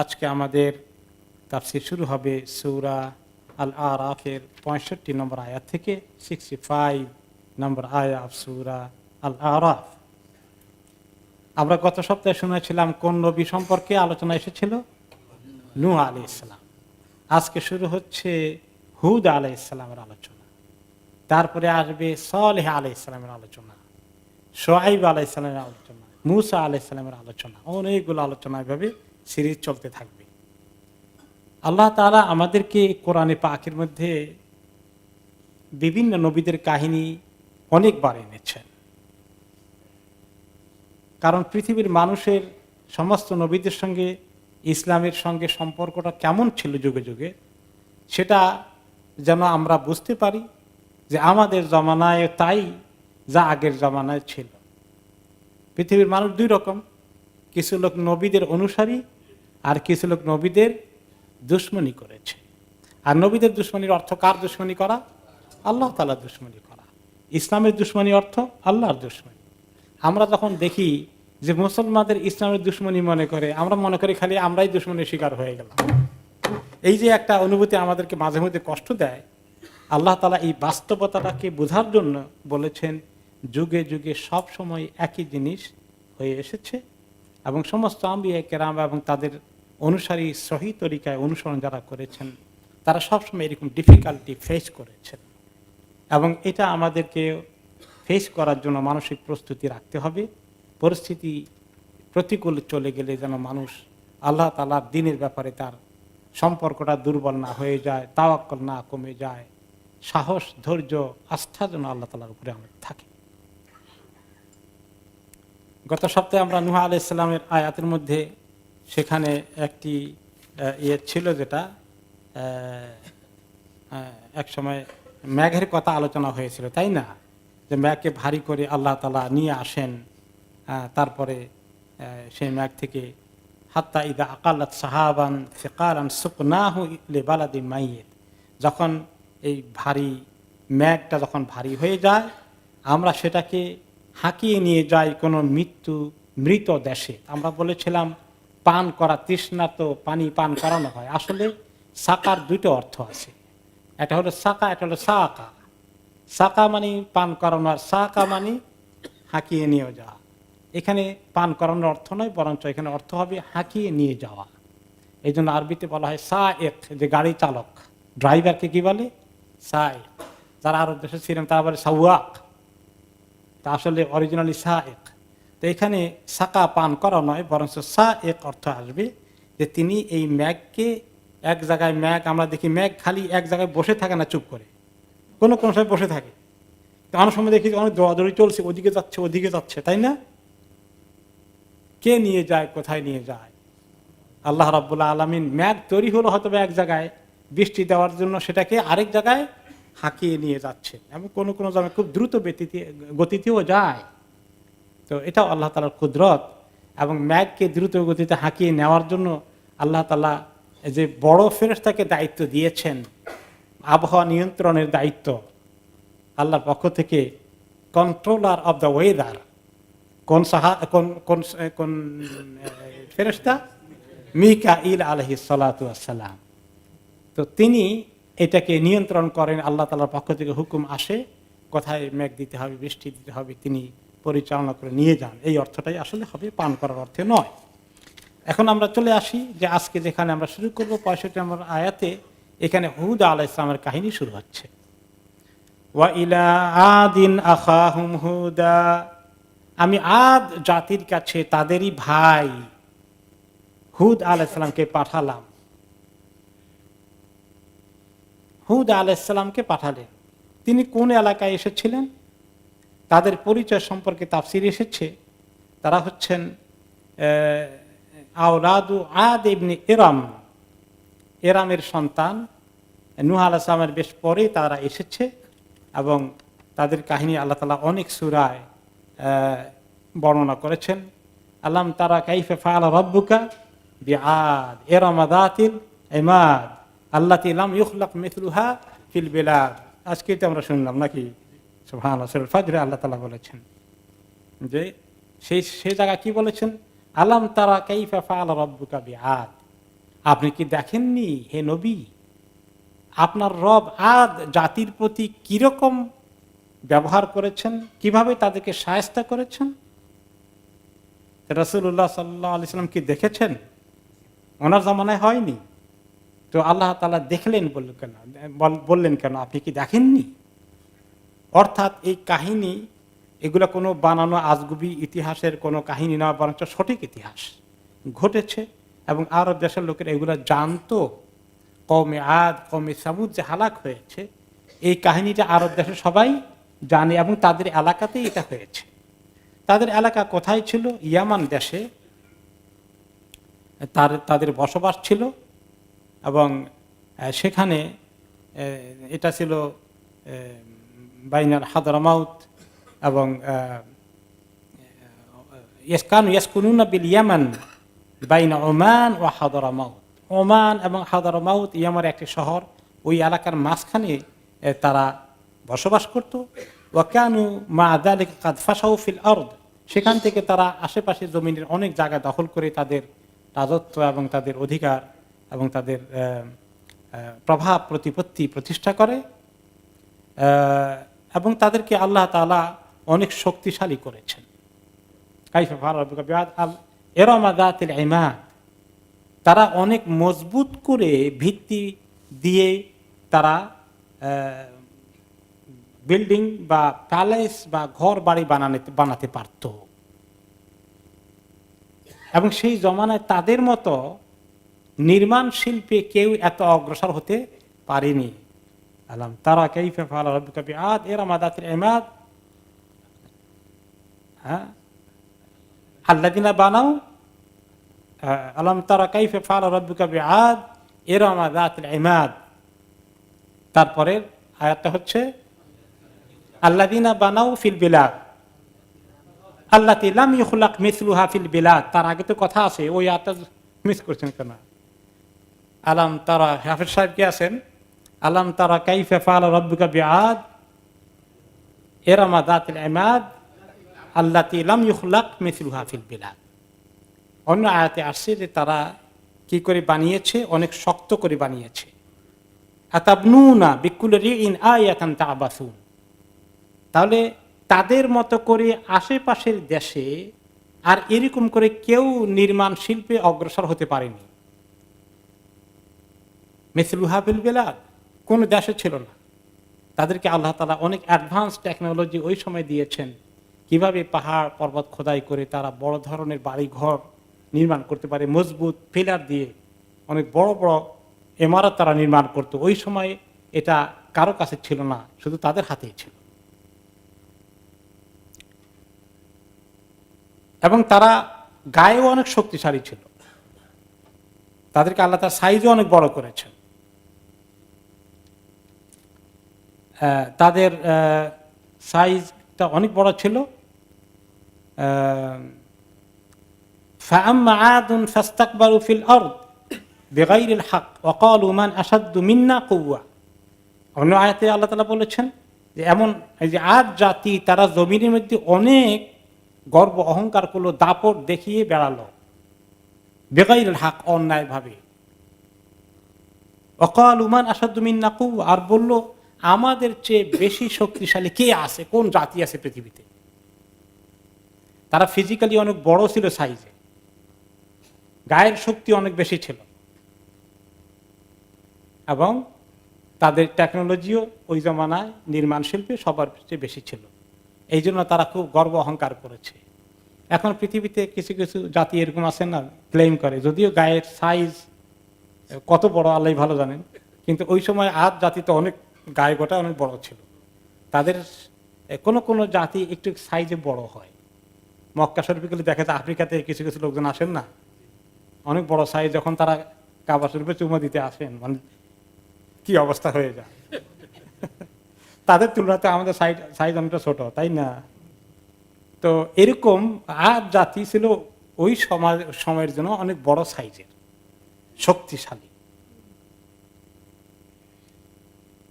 আজকে আমাদের তাফসীর শুরু হবে সূরা আল আরাফের 65 নম্বর আয়াত থেকে 65 নম্বর আয়াত সূরা আল আরাফ। আমরা গত সপ্তাহে শুনেছিলাম কোন নবী সম্পর্কে আলোচনা এসেছিল, নূহ আলাইহিস সালাম। আজকে শুরু হচ্ছে হুদ আলাইহিস সালামের আলোচনা, তারপরে আসবে সালেহ আলাইহিস সালামের আলোচনা, শুআয়ব আলাইহিস সালামের আলোচনা, মূসা আলাইহিস সালামের আলোচনা। অনেকগুলো আলোচনা এভাবে সিরিজ চলতে থাকবে। আল্লাহ তাআলা আমাদেরকে কোরআনে পাকের মধ্যে বিভিন্ন নবীদের কাহিনী অনেকবার এনেছেন, কারণ পৃথিবীর মানুষের সমস্ত নবীদের সঙ্গে ইসলামের সঙ্গে সম্পর্কটা কেমন ছিল যুগে যুগে, সেটা যেন আমরা বুঝতে পারি যে আমাদের জমানায় তাই যা আগের জমানায় ছিল। পৃথিবীর মানুষ দুই রকম, কিছু লোক নবীদের অনুসারী আর কিছু লোক নবীদের দুশমনি করেছে। আর নবীদের দুশমনির অর্থ কার দুশমনি করা? আল্লাহ তাআলার দুশমনি করা। ইসলামের দুশমনি অর্থ আল্লাহর দুশমনি। আমরা যখন দেখি যে মুসলমানদের ইসলামের দুশমনি মনে করে, আমরা মনে করি খালি আমরাই দুশমনির শিকার হয়ে গেলাম। এই যে একটা অনুভূতি আমাদেরকে মাঝে মধ্যে কষ্ট দেয়, আল্লাহ তাআলা এই বাস্তবতাটাকে বোঝার জন্য বলেছেন যুগে যুগে সব সময় একই জিনিস হয়ে এসেছে এবং সমস্ত আম্বিয়া কেরাম এবং তাদের অনুসারী সহি তরিকায় অনুসরণ যারা করেছেন তারা সবসময় এরকম ডিফিকাল্টি ফেস করেছেন, এবং এটা আমাদেরকে ফেস করার জন্য মানসিক প্রস্তুতি রাখতে হবে। পরিস্থিতি প্রতিকূল চলে গেলে যেন মানুষ আল্লাহ তাআলার দ্বীনের ব্যাপারে তার সম্পর্কটা দুর্বল না হয়ে যায়, তাওয়াক্কুল না কমে যায়, সাহস ধৈর্য আস্থা যেন আল্লাহ তাআলার উপরে আমাদের থাকে। গত সপ্তাহে আমরা নূহ আলাইহিস সালামের আয়াতের মধ্যে সেখানে একটি ছিল যেটা এক সময় মেঘের কথা আলোচনা হয়েছিল, তাই না? যে মেঘকে ভারী করে আল্লাহ তাআলা নিয়ে আসেন, তারপরে সেই মেঘ থেকে হাত্তা ইদা আকালাত সাহাবান সিকারান সুকনাহু লিবালাদিন মাইয়িত, যখন এই ভারী মেঘটা যখন ভারী হয়ে যায় আমরা সেটাকে হাঁকিয়ে নিয়ে যাই কোনো মৃত দেশে। আমরা বলেছিলাম পান করা, তৃষ্ণার্ত পানি পান করানো হয়। আসলে সাকার দুটো অর্থ আছে, এটা হলো সাকা, এটা হলো সাকা। সাকা মানে পান করানো, আর সাকা মানে হাঁকিয়ে নিয়ে যাওয়া। এখানে পান করানোর অর্থ নয়, বরঞ্চ এখানে অর্থ হবে হাঁকিয়ে নিয়ে যাওয়া। এই জন্য আরবিতে বলা হয় সায়েক, যে গাড়ি চালক, ড্রাইভারকে কি বলে? সায়েক। যারা আরব দেশে ছিলেন তারা বলে সাওয়াক, তা আসলে অরিজিনালি সায়েক। তো এখানে সাকা পান করা নয়, বরঞ্চ সায়েক অর্থ আসবে যে তিনি এই মেঘকে এক জায়গায়, মেঘ আমরা দেখি মেঘ খালি এক জায়গায় বসে থাকে না চুপ করে, কোনো কোনো সময় বসে থাকে। তো অনেক সময় দেখি অনেক দৌড়াদৌড়ি চলছে, ওদিকে যাচ্ছে ওদিকে যাচ্ছে, তাই না? কে নিয়ে যায়, কোথায় নিয়ে যায়? আল্লাহ রাব্বুল আলামিন মেঘ তৈরি হলো হয়তো এক জায়গায় বৃষ্টি দেওয়ার জন্য, সেটাকে আরেক জায়গায় হাঁকিয়ে নিয়ে যাচ্ছে, এবং কোনো কোনো জায়গায় খুব দ্রুত গতিতেও যায়। তো এটাও আল্লাহ তাআলার কুদরত। এবং মেঘকে দ্রুত গতিতে হাঁকিয়ে নেওয়ার জন্য আল্লাহ তাআলা যে বড় ফেরেশতাকে দায়িত্ব দিয়েছেন, আবহাওয়া নিয়ন্ত্রণের দায়িত্ব আল্লাহর পক্ষ থেকে, কন্ট্রোলার অব দ্য ওয়েদার। কোন ফেরেশতা? মিকাঈল আলাইহিস সালাতু ওয়াস সালাম। তো তিনি এটাকে নিয়ন্ত্রণ করেন, আল্লাহ তাআলার পক্ষ থেকে হুকুম আসে কোথায় মেঘ দিতে হবে, বৃষ্টি দিতে হবে, তিনি পরিচালনা করে নিয়ে যান। এই অর্থটাই আসলে হবে, পান করার অর্থে নয়। এখন আমরা চলে আসি যে আজকে যেখানে আমরা শুরু করব 65 নম্বর আয়াতে, এখানে হুদ আলাইহিস সালামের কাহিনী শুরু হচ্ছে। ওয়া ইলা আদিন আখাহুম হুদা, আমি আদ জাতির কাছে তাদেরই ভাই হুদ আলাইহিস সালামকে পাঠালাম। হুদ আলাইহিস সালামকে পাঠালেন। তিনি কোন এলাকায় এসেছিলেন, তাদের পরিচয় সম্পর্কে তাফসীর এসেছে। তারা হচ্ছেন আওলাদু আদ ইবনে ইরাম, ইরামের সন্তান। নূহ আলাইহিস সালামের বেশ পরে তারা এসেছে, এবং তাদের কাহিনী আল্লাহ তাআলা অনেক সূরায় বর্ণনা করেছেন। আলাম তারা কাইফা ফাআলা রাব্বুকা বিআদ ইরাম যাতিল ইমাদ আল্লাতী লাম ইখলাক মিথলুহা ফিল বিলাদ। আজকে তো আমরা শুনলাম নাকি, সুবহানাল্লাহ, সূরা ফাজরে আল্লাহ তাআলা বলেছেন যে সেই জায়গা কি বলেছেন, আলাম তারা কাইফা ফাআলা রাব্বুকা বিআদ, আপনি কি দেখেননি হে নবী, আপনার রব আদ জাতির প্রতি কিরকম ব্যবহার করেছেন, কিভাবে তাদেরকে শায়েস্তা করেছেন? রাসূলুল্লাহ সাল্লাল্লাহু আলাইহি সাল্লাম কি দেখেছেন? ওনার জামানায় হয়নি, তো আল্লাহ তাআলা দেখলেন বললেন কেন আপনি কি দেখেননি? অর্থাৎ এই কাহিনী, এগুলো কোনো বানানো আজগুবি ইতিহাসের কোনো কাহিনী না, বরঞ্চ সঠিক ইতিহাস ঘটেছে এবং আরব দেশের লোকেরা এগুলো জানতো। কওমে আদ, কওমে সামুদ যে হালাক হয়েছে, এই কাহিনীটা আরব দেশের সবাই জানে এবং তাদের এলাকাতেই এটা হয়েছে। তাদের এলাকা কোথায় ছিল? ইয়ামান দেশে তাদের বসবাস ছিল এবং সেখানে এটা ছিল বাইনাল হাদরামাউত এবং ইয়াসকুনুনা বিল ইয়ামান বাইনা ওমান ও হাদরামাউত। ওমান এবং হাদরামাউত ইয়ামার একটি শহর, ওই এলাকার মাঝখানে তারা বসবাস করত। ওয়াকানু মা যালিকা কাদ ফাশাউ ফিল আরদ, সেখান থেকে তারা আশেপাশে জমিনের অনেক জায়গা দখল করে তাদের রাজত্ব এবং তাদের অধিকার এবং তাদের প্রভাব প্রতিপত্তি প্রতিষ্ঠা করে এবং তাদেরকে আল্লাহ তাআলা অনেক শক্তিশালী করেছেন। কাইফা ফাআলা রাব্বুকা বিআদ আল ইরামা যাতিল ইমাদ, তারা অনেক মজবুত করে ভিত্তি দিয়ে তারা বিল্ডিং বা প্যালেস বা ঘর বাড়ি বানাতে পারত এবং সেই জমানায় তাদের মতো নির্মাণ শিল্পে কেউ এত অগ্রসর হতে পারেনি। আলাম তারা কাইফা ফাআলা রাব্বুকা বিআদ ইরামা যাতিল ইমাদ আল্লাযিনা বানাউ আলাম তারা কাইফা ফাআলা রাব্বুকা বিআদ ইরামা যাতিল ইমাদ। তারপরে আয়াতটা হচ্ছে আল্লাযিনা বানাউ ফিল বিলাদ আল্লাতী লাম ইখলাক মিসলুহা ফিল বিলাদ। তার আগে তো কথা আছে, ওই আয়াতটা মিস করছেন কেন? আলাম তারা, হাফেজ সাহেব কি আছেন? আলাম তারা কাইফা ফাআলা রাব্বুকা বিআদ ইরামা যাতিল ইমাদ আল্লাতী লাম ইখলাক মিসলুহা ফিল বিলাদ। অন্য আয়াতে আসছে যে তারা কি করে বানিয়েছে, অনেক শক্ত করে বানিয়েছে। আতাবনুনা বিকুল্লি রিইন আয়াতান তা'বাসুন, তাহলে তাদের মতো করে আশেপাশের দেশে আর এরকম করে কেউ নির্মাণ শিল্পে অগ্রসর হতে পারেনি। মিসলুহা ফিল বিলাদ কোন দেশে ছিল না। তাদেরকে আল্লাহ তাআলা অনেক অ্যাডভান্স টেকনোলজি ওই সময় দিয়েছেন, কিভাবে পাহাড় পর্বত খোদাই করে তারা বড় ধরনের বাড়ি ঘর নির্মাণ করতে পারে, মজবুত পিলার দিয়ে অনেক বড় বড় ইমারত তারা নির্মাণ করত। ওই সময় এটা কারো কাছে ছিল না, শুধু তাদের হাতেই ছিল। এবং তারা গায়েও অনেক শক্তিশালী ছিল, তাদেরকে আল্লাহ তার সাইজও অনেক বড় করেছেন। তাদের সাইজটা অনেক বড় ছিল। فأما عاد فاستكبروا في الأرض بغير الحق وقالوا من أشد منا قوة। অন্য আয়াতে আল্লাহ তাআলা বলেছেন যে এমন এই যে আদ জাতি, তারা জমিনের মধ্যে অনেক গর্ব অহংকার করলো, দাপট দেখিয়ে বেড়ালো, বেগাইরুল হক, অন্যায় ভাবে। وقالوا من أشد منا قوة, আর বলল আমাদের চেয়ে বেশি শক্তিশালী কে আছে, কোন জাতি আছে পৃথিবীতে। তারা ফিজিক্যালি অনেক বড় ছিল, সাইজে গায়ের শক্তি অনেক বেশি ছিল এবং তাদের টেকনোলজিও ওই জমানায় নির্মাণ শিল্পে সবার চেয়ে বেশি ছিল। এই জন্য তারা খুব গর্ব অহংকার করেছে। এখন পৃথিবীতে কিছু কিছু জাতি এরকম আছে না, ক্লেম করে, যদিও গায়ের সাইজ কত বড় আল্লাহ ভালো জানেন, কিন্তু ওই সময় আদ জাতি তো অনেক গায়ে গোটা অনেক বড় ছিল। তাদের কোনো কোনো জাতি একটু সাইজে বড় হয়। মক্কা শরীফে গেলে দেখা যায় আফ্রিকাতে কিছু কিছু লোকজন আসেন না, অনেক বড় সাইজ, যখন তারা কাবা শরীফে চুমা দিতে আসেন মানে কি অবস্থা হয়ে যায়। তাদের তুলনাতে আমাদের সাইজ অনেকটা ছোট, তাই না? তো এরকম আদ জাতি ছিল ওই সময়ের জন্য অনেক বড় সাইজের, শক্তিশালী।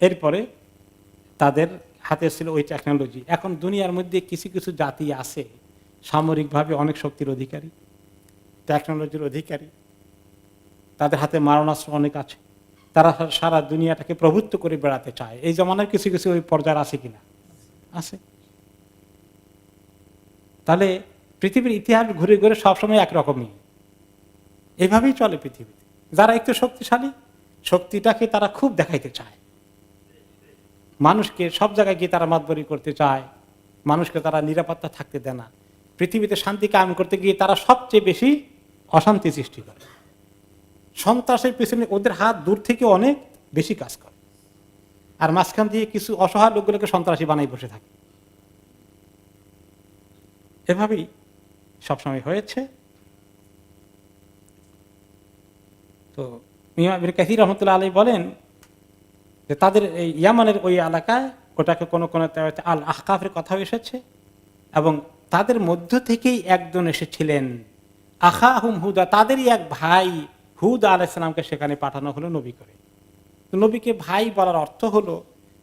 এরপরে তাদের হাতে ছিল ওই টেকনোলজি। এখন দুনিয়ার মধ্যে কিছু কিছু জাতি আছে সামরিকভাবে অনেক শক্তির অধিকারী, টেকনোলজির অধিকারী, তাদের হাতে মারণাস্ত্র অনেক আছে, তারা সারা দুনিয়াটাকে প্রভুত্ব করে বেড়াতে চায়। এই জমানার কিছু কিছু ওই পর্যায়ে আছে কিনা? আছে। তাহলে পৃথিবীর ইতিহাস ঘুরে ঘুরে সবসময় একরকমই, এভাবেই চলে পৃথিবীতে। যারা একটু শক্তিশালী, শক্তিটাকে তারা খুব দেখাইতে চায়, মানুষকে সব জায়গায় গিয়ে তারা মাতবরি করতে চায়, মানুষকে তারা নিরাপত্তা থাকতে দেয় না। পৃথিবীতে শান্তি কায়েম করতে গিয়ে তারা সবচেয়ে বেশি অশান্তি সৃষ্টি করে। সন্ত্রাসের পেছনে ওদের হাত দূর থেকে অনেক বেশি কাজ করে, আর মাঝখান দিয়ে কিছু অসহায় লোকগুলোকে সন্ত্রাসী বানাই বসে থাকে। এভাবেই সবসময় হয়েছে। তো ইমাম ইবনে কাসির রাহমাতুল্লাহ আলাইহি বলেন যে তাদের এই ইয়ামানের ওই এলাকায়, ওটাকে কোনো কোনো আল আহকাফের কথা এসেছে, এবং তাদের মধ্য থেকেই একজন এসেছিলেন আখাহুম হুদা, তাদেরই এক ভাই হুদ আলাইহিস সালামকে সেখানে পাঠানো হলো নবী করে। তো নবীকে ভাই বলার অর্থ হলো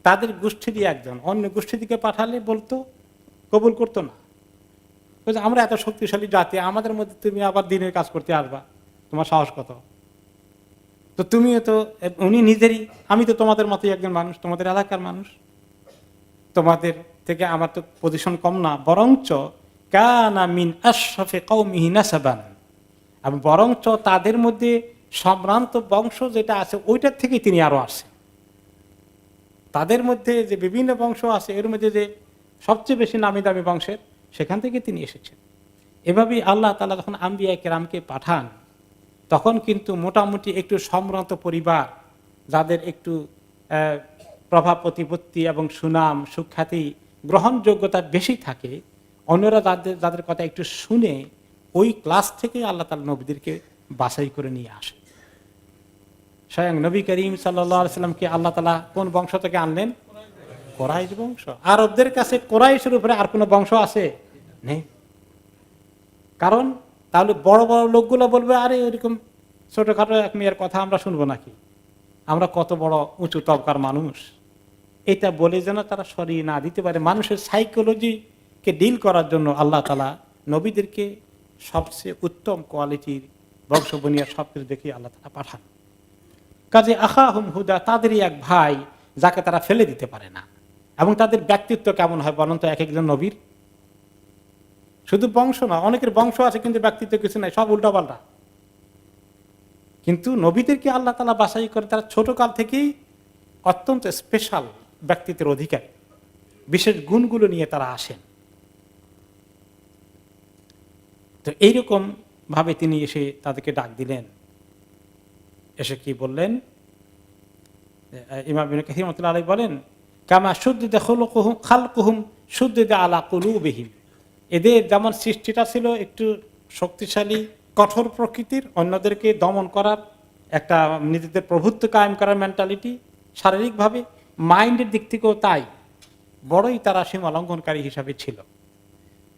তাদের গোষ্ঠীরই একজন অন্য গোষ্ঠী দিকে পাঠালে বলতো, কবুল করতো না। আমরা এত শক্তিশালী জাতি, আমাদের মধ্যে তুমি আবার দিনের কাজ করতে আসবা, তোমার সাহস কত? তো তুমিও তো, উনি নিজেরই, আমি তো তোমাদের মতোই একজন মানুষ, তোমাদের এলাকার মানুষ, তোমাদের থেকে আমার তো পজিশন কম না, বরঞ্চ কানা মিন আশরাফি কওমিহি নাসাবান, এবং বরঞ্চ তাদের মধ্যে সম্ভ্রান্ত বংশ যেটা আছে ওইটার থেকেই তিনি আরো আসেন। তাদের মধ্যে যে বিভিন্ন বংশ আছে এর মধ্যে যে সবচেয়ে বেশি নামি দামি বংশের, সেখান থেকে তিনি এসেছেন। এভাবেই আল্লাহ তাআলা যখন আম্বিয়া কেরামকে পাঠান, তখন কিন্তু মোটামুটি একটু সম্ভ্রান্ত পরিবার, যাদের একটু প্রভাব প্রতিপত্তি এবং সুনাম সুখ্যাতি গ্রহণযোগ্যতা বেশি থাকে, অন্যরা যাদের কথা একটু শুনে ওই ক্লাস থেকে আল্লাহ তাআলা নবীদেরকে বাছাই করে নিয়ে আসে। স্বয়ং নবী করিম সাল্লাল্লাহু আলাইহি সাল্লামকে আল্লাহ তাআলা কোন বংশ থেকে আনলেন? কোরাইশ বংশ। আরবদের কাছে কোরাইশের উপরে আর কোনো বংশ আছে? নেই। কারণ তাহলে বড় বড় লোকগুলো বলবে, আরে এরকম ছোটখাটো এক মেয়ের কথা আমরা শুনবো নাকি, আমরা কত বড় উঁচু তবকার মানুষ। এটা বলে যেন তারা সরিয়ে না দিতে পারে। মানুষের সাইকোলজিকে ডিল করার জন্য আল্লাহ তাআলা নবীদেরকে সবচেয়ে উত্তম কোয়ালিটির বংশ বনিয়া সবকিছু দেখে আল্লাহ তাআলা পাঠান। কাজে আখাহুম হুদা, তাদেরই এক ভাই যাকে তারা ফেলে দিতে পারে না। এবং তাদের ব্যক্তিত্ব কেমন হয় বলুন তো? এক একজন নবীর শুধু বংশ না, অনেকের বংশ আছে কিন্তু ব্যক্তিত্ব কিছু নাই, সব উল্টাপাল্টা। কিন্তু নবীদেরকে আল্লাহ তাআলা বাছাই করে তারা ছোটকাল থেকেই অত্যন্ত স্পেশাল ব্যক্তিত্বের অধিকারী, বিশেষ গুণগুলো নিয়ে তারা আসেন। তো এইরকম ভাবে তিনি এসে তাদেরকে ডাক দিলেন। এসে কি বললেন? ইমাম ইবনে কাসির রাহমাতুল্লাহ আলাইহি বলেন, কামা শুদ্দিদা খালকুহুম শুদ্দিদা আলা কুলুবিহিম, এদের যেমন সৃষ্টিটা ছিল একটু শক্তিশালী কঠোর প্রকৃতির, অন্যদেরকে দমন করার একটা নিজেদের প্রভুত্ব কায়েম করার মেন্টালিটি, শারীরিকভাবে মাইন্ডের দিক থেকেও তাই বড়ই তারা সীমা লঙ্ঘনকারী হিসাবে ছিল।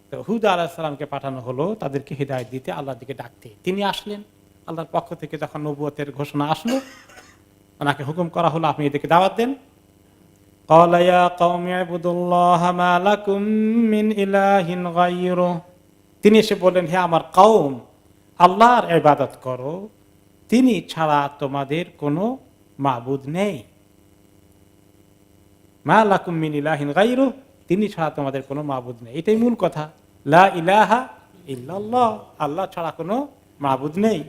তো হুদ আলাইহিস সালামকে পাঠানো হলো তাদেরকে হিদায়াত দিতে, আল্লাহর দিকে ডাকতে। তিনি আসলেন, আল্লাহর পক্ষ থেকে যখন নবুয়তের ঘোষণা আসলো, ওনাকে হুকুম করা হলো আপনি এদেরকে দাওয়াত দেন। ক্বালা ইয়া কওমি ইবুদুল্লাহা মা লাকুম মিন ইলাহিন গায়রুহু, তিনি এসে বললেন, হে আমার কওম, আল্লাহর ইবাদত করো, তিনি ছাড়া তোমাদের কোনো মাবুদ নেই। মা লাকুম মিন ইলাহিন গায়রুহু, তিনি ছাড়া তোমাদের কোনো মাবুদ নেই। এটাই মূল কথা, লা ইলাহা ইল্লাল্লাহ, আল্লাহ ছাড়া কোনো মাবুদ নেই।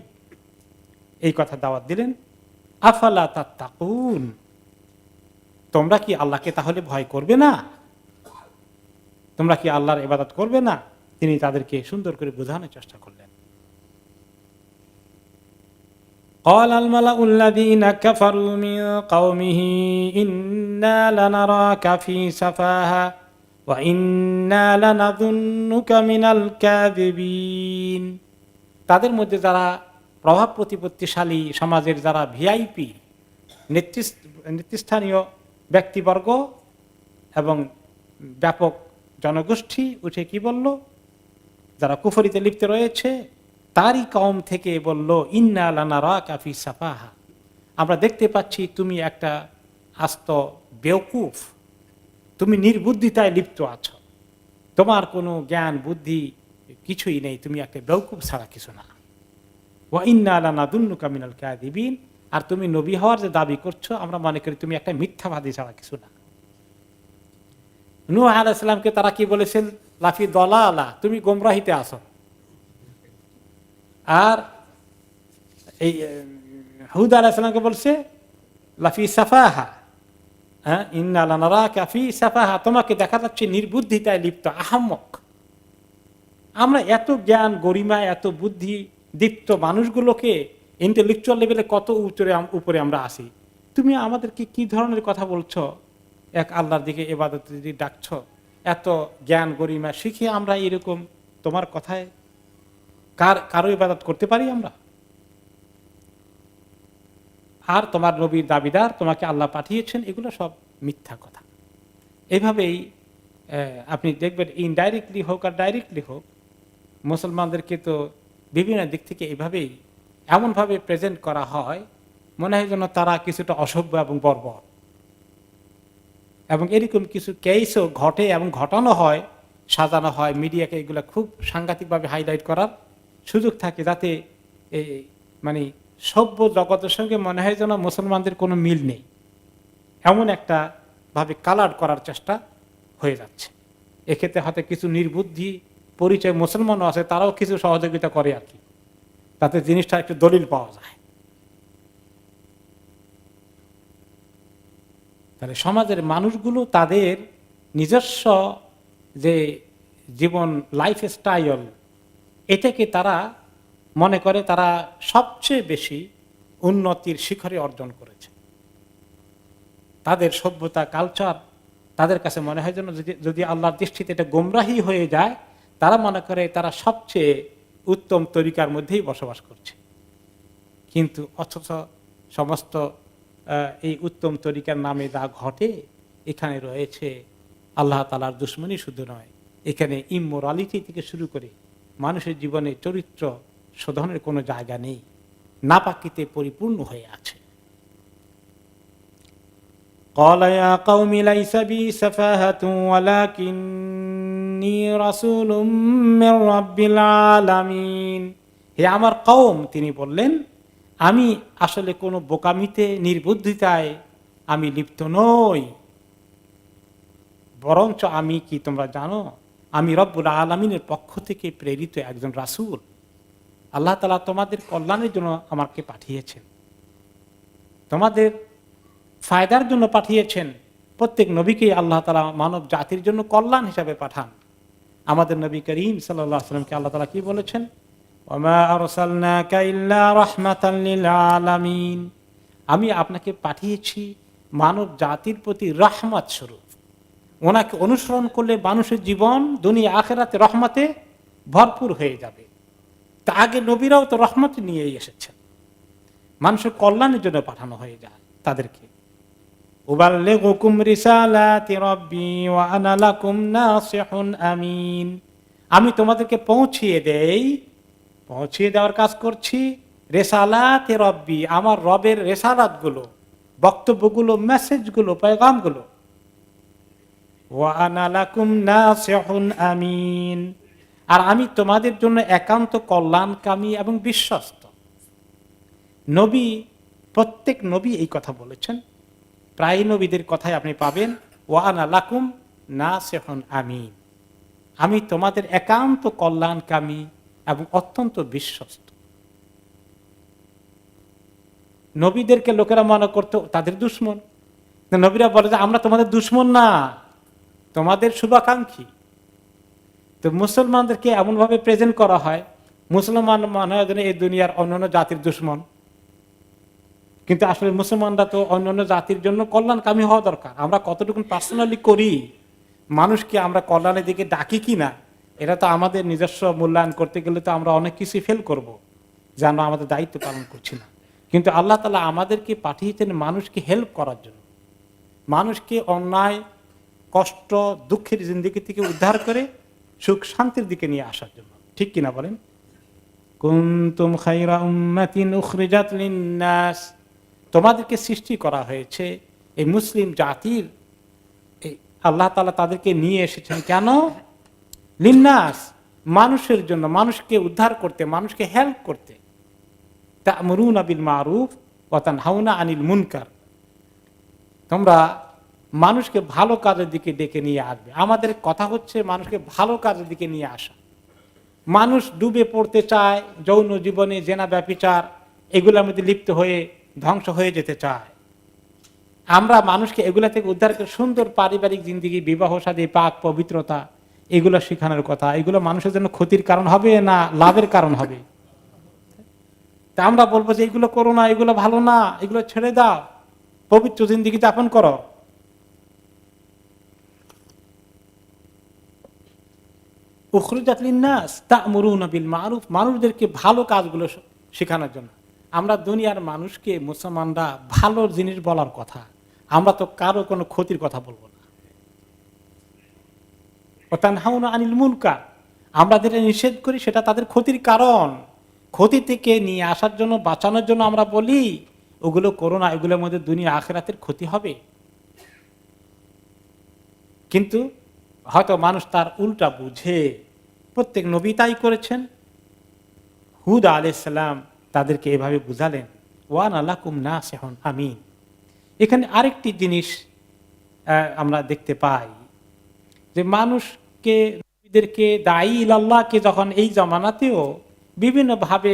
এই কথা দাওয়াত দিলেন। আফালা তাত্তাকুন, তোমরা কি আল্লাহকে তাহলে ভয় করবে না? তোমরা কি আল্লাহর ইবাদত করবে না? তিনি তাদেরকে সুন্দর করে বোঝানোর চেষ্টা করলেন। قال الملأ الذين كفروا من قومه إنا لنراك في سفاهة وإنا لنظنك من الكاذبين, তাদের মধ্যে যারা প্রভাব প্রতিপত্তিশালী সমাজের যারা ভিআইপি নেতৃস্থানীয় ব্যক্তিবর্গ এবং ব্যাপক জনগোষ্ঠী উঠে কি বলল, যারা কুফরিতে লিপ্ত রয়েছে তারই কওম থেকে বলল, ইন্না লানারাকা ফি সাফাহা, আমরা দেখতে পাচ্ছি তুমি একটা আস্ত বেওকুফ, তুমি নির্বুদ্ধিতায় লিপ্ত আছো, তোমার কোনো জ্ঞান বুদ্ধি কিছুই নেই, তুমি একটা বেওকুফ ছাড়া কিছু না। ওয়া ইন্না লানাযুন্নুকা মিনাল কাযিবিন, আর তুমি নবী হওয়ার যে দাবি করছো আমরা মনে করি তুমি একটা মিথ্যাবাদী ছাড়া কিছু না। নূহ আলাইহিস সালামকে তারা কি বলেছেন? লাফি দলালা, তুমি গোমরাহিতে আছো। আর এই হুদ আলাইহিস সালামকে বলছে লাফি সাফাহা, হ্যাঁ, ইন্না লানারাকা ফি সাফাহা, তোমাকে দেখা যাচ্ছে নির্বুদ্ধিতায় লিপ্ত, আহাম্মক। আমরা এত জ্ঞান গরিমা এত বুদ্ধি দীপ্ত মানুষগুলোকে ইন্টেলেকচুয়াল লেভেলে কত উপরে আমরা আসি, তুমি আমাদেরকে কি ধরনের কথা বলছো? এক আল্লাহর দিকে ইবাদত যদি ডাকছো, এত জ্ঞান গরিমা শিখে আমরা এরকম তোমার কথায় কারো ইবাদত করতে পারি আমরা? আর তোমার নবীর দাবিদার, তোমাকে আল্লাহ পাঠিয়েছেন, এগুলো সব মিথ্যা কথা। এভাবেই আপনি দেখবেন ইনডাইরেক্টলি হোক আর ডাইরেক্টলি হোক, মুসলমানদেরকে তো বিভিন্ন দিক থেকে এভাবেই এমনভাবে প্রেজেন্ট করা হয় মনে হয় যেন তারা কিছুটা অসভ্য এবং বর্বর। এবং এরকম কিছু কেসও ঘটে এবং ঘটানো হয়, সাজানো হয়, মিডিয়াকে এগুলো খুব সাংঘাতিকভাবে হাইলাইট করার সুযোগ থাকে, যাতে মানে সভ্য জগতের সঙ্গে মনে হয় যেন মুসলমানদের কোনো মিল নেই, এমন একটা ভাবে কালার করার চেষ্টা হয়ে যাচ্ছে। এক্ষেত্রে হয়তো কিছু নির্বুদ্ধি পরিচয় মুসলমানও আছে, তারাও কিছু সহযোগিতা করে আর কি, তাতে জিনিসটা একটু দলিল পাওয়া যায়। তাহলে সমাজের মানুষগুলো তাদের নিজস্ব যে জীবন লাইফ স্টাইল, এটাকে তারা মনে করে তারা সবচেয়ে বেশি উন্নতির শিখরে অর্জন করেছে। তাদের সভ্যতা কালচার তাদের কাছে মনে হয় যেন যদি আল্লাহর দৃষ্টিতে এটা গোমরাহি হয়ে যায়, তারা মনে করে তারা সবচেয়ে উত্তম তরিকার মধ্যেই বসবাস করছে। কিন্তু অথচ সমস্ত এই উত্তম তরিকার নামে যা ঘটে, এখানে রয়েছে আল্লাহ তাআলার দুশমনী শুধু নয়, এখানে ইমোরালিটি থেকে শুরু করে মানুষের জীবনে চরিত্র শোধনের কোনো জায়গা নেই, নাপাকিতে পরিপূর্ণ হয়ে আছে। قال يا قوم ليس بي سفاهة ولكني رسول من رب العالمين। হে আমার কওম, তিনি বললেন আমি আসলে কোনো বোকামিতে নির্বুদ্ধিতায় আমি লিপ্ত নই, বরঞ্চ আমি কি তোমরা জানো আমি রব্বুল আলামিনের পক্ষ থেকে প্রেরিত একজন রাসূল। আল্লাহ তাআলা তোমাদের কল্যাণের জন্য আমাকে পাঠিয়েছেন, তোমাদের ফায়দার জন্য পাঠিয়েছেন। প্রত্যেক নবীকে আল্লাহ তাআলা মানব জাতির জন্য কল্যাণ হিসাবে পাঠান। আমাদের নবী করিম সাল্লাল্লাহু আলাইহি ওয়াসাল্লামকে আল্লাহ তাআলা কি বলেছেন? ওয়ামা আরসালনাকা ইল্লা রাহমাতাল লিল আলামিন, আমি আপনাকে পাঠিয়েছি মানব জাতির প্রতি রহমত স্বরূপ। ওনাকে অনুসরণ করলে মানুষের জীবন দুনিয়া আখিরাতে রহমতে ভরপুর হয়ে যাবে। তা আগে নবীরাও তো রহমত নিয়েই এসেছেন, মানুষের কল্যাণের জন্য পাঠানো হয়ে যায় তাদেরকে। উবাল্লিগুকুম রিসালাতি রাব্বি ওয়া আনা লাকুম নাসিহুন আমিন, আমি তোমাদেরকে পৌঁছিয়ে দেওয়ার কাজ করছি রিসালাতি রাব্বি, আমার রবের রিসালাতগুলো, বক্তব্যগুলো, মেসেজগুলো, পেগামগুলো। ওয়া আনা লাকুম নাসিহুন আমিন, আর আমি তোমাদের জন্য একান্ত কল্যাণকামী এবং বিশ্বস্ত। নবী, প্রত্যেক নবী এই কথা বলেছেন, প্রায় নবীদের কথাই আপনি পাবেন ওয়া আনা লাকুম নাসিহুন আমিন, আমি তোমাদের একান্ত কল্যাণকামী এবং অত্যন্ত বিশ্বস্ত। নবীদেরকে লোকেরা মনে করতো তাদের দুশমন, নবীরা বলে যে আমরা তোমাদের দুশমন না, তোমাদের শুভাকাঙ্ক্ষী। তো মুসলমানদেরকে এমনভাবে প্রেজেন্ট করা হয়, মুসলমান মনে হয় যেন এই দুনিয়ার অন্যান্য জাতির দুশমন, কিন্তু আসলে মুসলমানরা তো অন্যান্য জাতির জন্য কল্যাণকামী হওয়া দরকার। আমরা কতটুকু পার্সোনালি করি, মানুষকে আমরা কল্যাণের দিকে ডাকি কিনা, এটা তো আমাদের নিজস্ব মূল্যায়ন করতে গেলে তো আমরা অনেক কিছু ফেল করব, যে আমরা আমাদের দায়িত্ব পালন করছি না। কিন্তু আল্লাহ তাআলা আমাদেরকে পাঠিয়েছেন মানুষকে হেল্প করার জন্য, মানুষকে অন্যায় কষ্ট দুঃখের জিন্দেগি থেকে উদ্ধার করে সুখ শান্তির দিকে নিয়ে আসার জন্য। ঠিক কিনা বলেন? কুনতুম খায়রা উম্মাতিন উখরিজাত লিন-নাস, তোমাদেরকে সৃষ্টি করা হয়েছে এই মুসলিম জাতির, আল্লাহ তাআলা তাদেরকে নিয়ে এসেছেন কেন? লিন-নাস, মানুষের জন্য, মানুষকে উদ্ধার করতে, মানুষকে হেল্প করতে। তা'মুরুনা বিল মারুফ ওয়া তানহাউনা আনিল মুনকার। তোমরা মানুষকে ভালো কাজের দিকে ডেকে নিয়ে আসবে। আমাদের কথা হচ্ছে মানুষকে ভালো কাজের দিকে নিয়ে আসা। মানুষ ডুবে পড়তে চায় যৌন জীবনে, জেনা ব্যভিচার এগুলোর মধ্যে লিপ্ত হয়ে ধ্বংস হয়ে যেতে চায়। আমরা মানুষকে এগুলা থেকে উদ্ধার করে সুন্দর পারিবারিক জিন্দেগি, বিবাহ শাদী, পাক পবিত্রতা এগুলো শেখানোর কথা। এগুলো মানুষের জন্য ক্ষতির কারণ হবে না লাভের কারণ হবে? তা আমরা বলবো যে এগুলো করো না, এগুলো ভালো না, এগুলো ছেড়ে দাও, পবিত্র জিন্দেগি যাপন করো। উখরিজাত লিন-নাস তা'মুরুনা বিল মারুফ, মানুষদেরকে ভালো কাজগুলো শেখানোর জন্য। আমরা দুনিয়ার মানুষকে, মুসলমানরা ভালো জিনিস বলার কথা, আমরা তো কারো কোনো ক্ষতির কথা বলবো না। ওয়া তানহাউনা আনিল মুনকার, আমরা যেটা নিষেধ করি সেটা তাদের ক্ষতির কারণ। ক্ষতি থেকে নিয়ে আসার জন্য, বাঁচানোর জন্য আমরা বলি ওগুলো করো না, এগুলোর মধ্যে দুনিয়া আখিরাতের ক্ষতি হবে। কিন্তু হয়তো মানুষ তার উল্টা বুঝে। প্রত্যেক নবী তাই করেছেন। হুদ আলাইহিস সালাম তাদেরকে এভাবে বুঝালেন, ওয়ানা লাকুম নাসিহুন আমিন। এখানে আরেকটি জিনিস আমরা দেখতে পাই যে মানুষকে, নবীদেরকে, দায়ী ইলাল্লাহকে যখন এই জামানাতেও বিভিন্নভাবে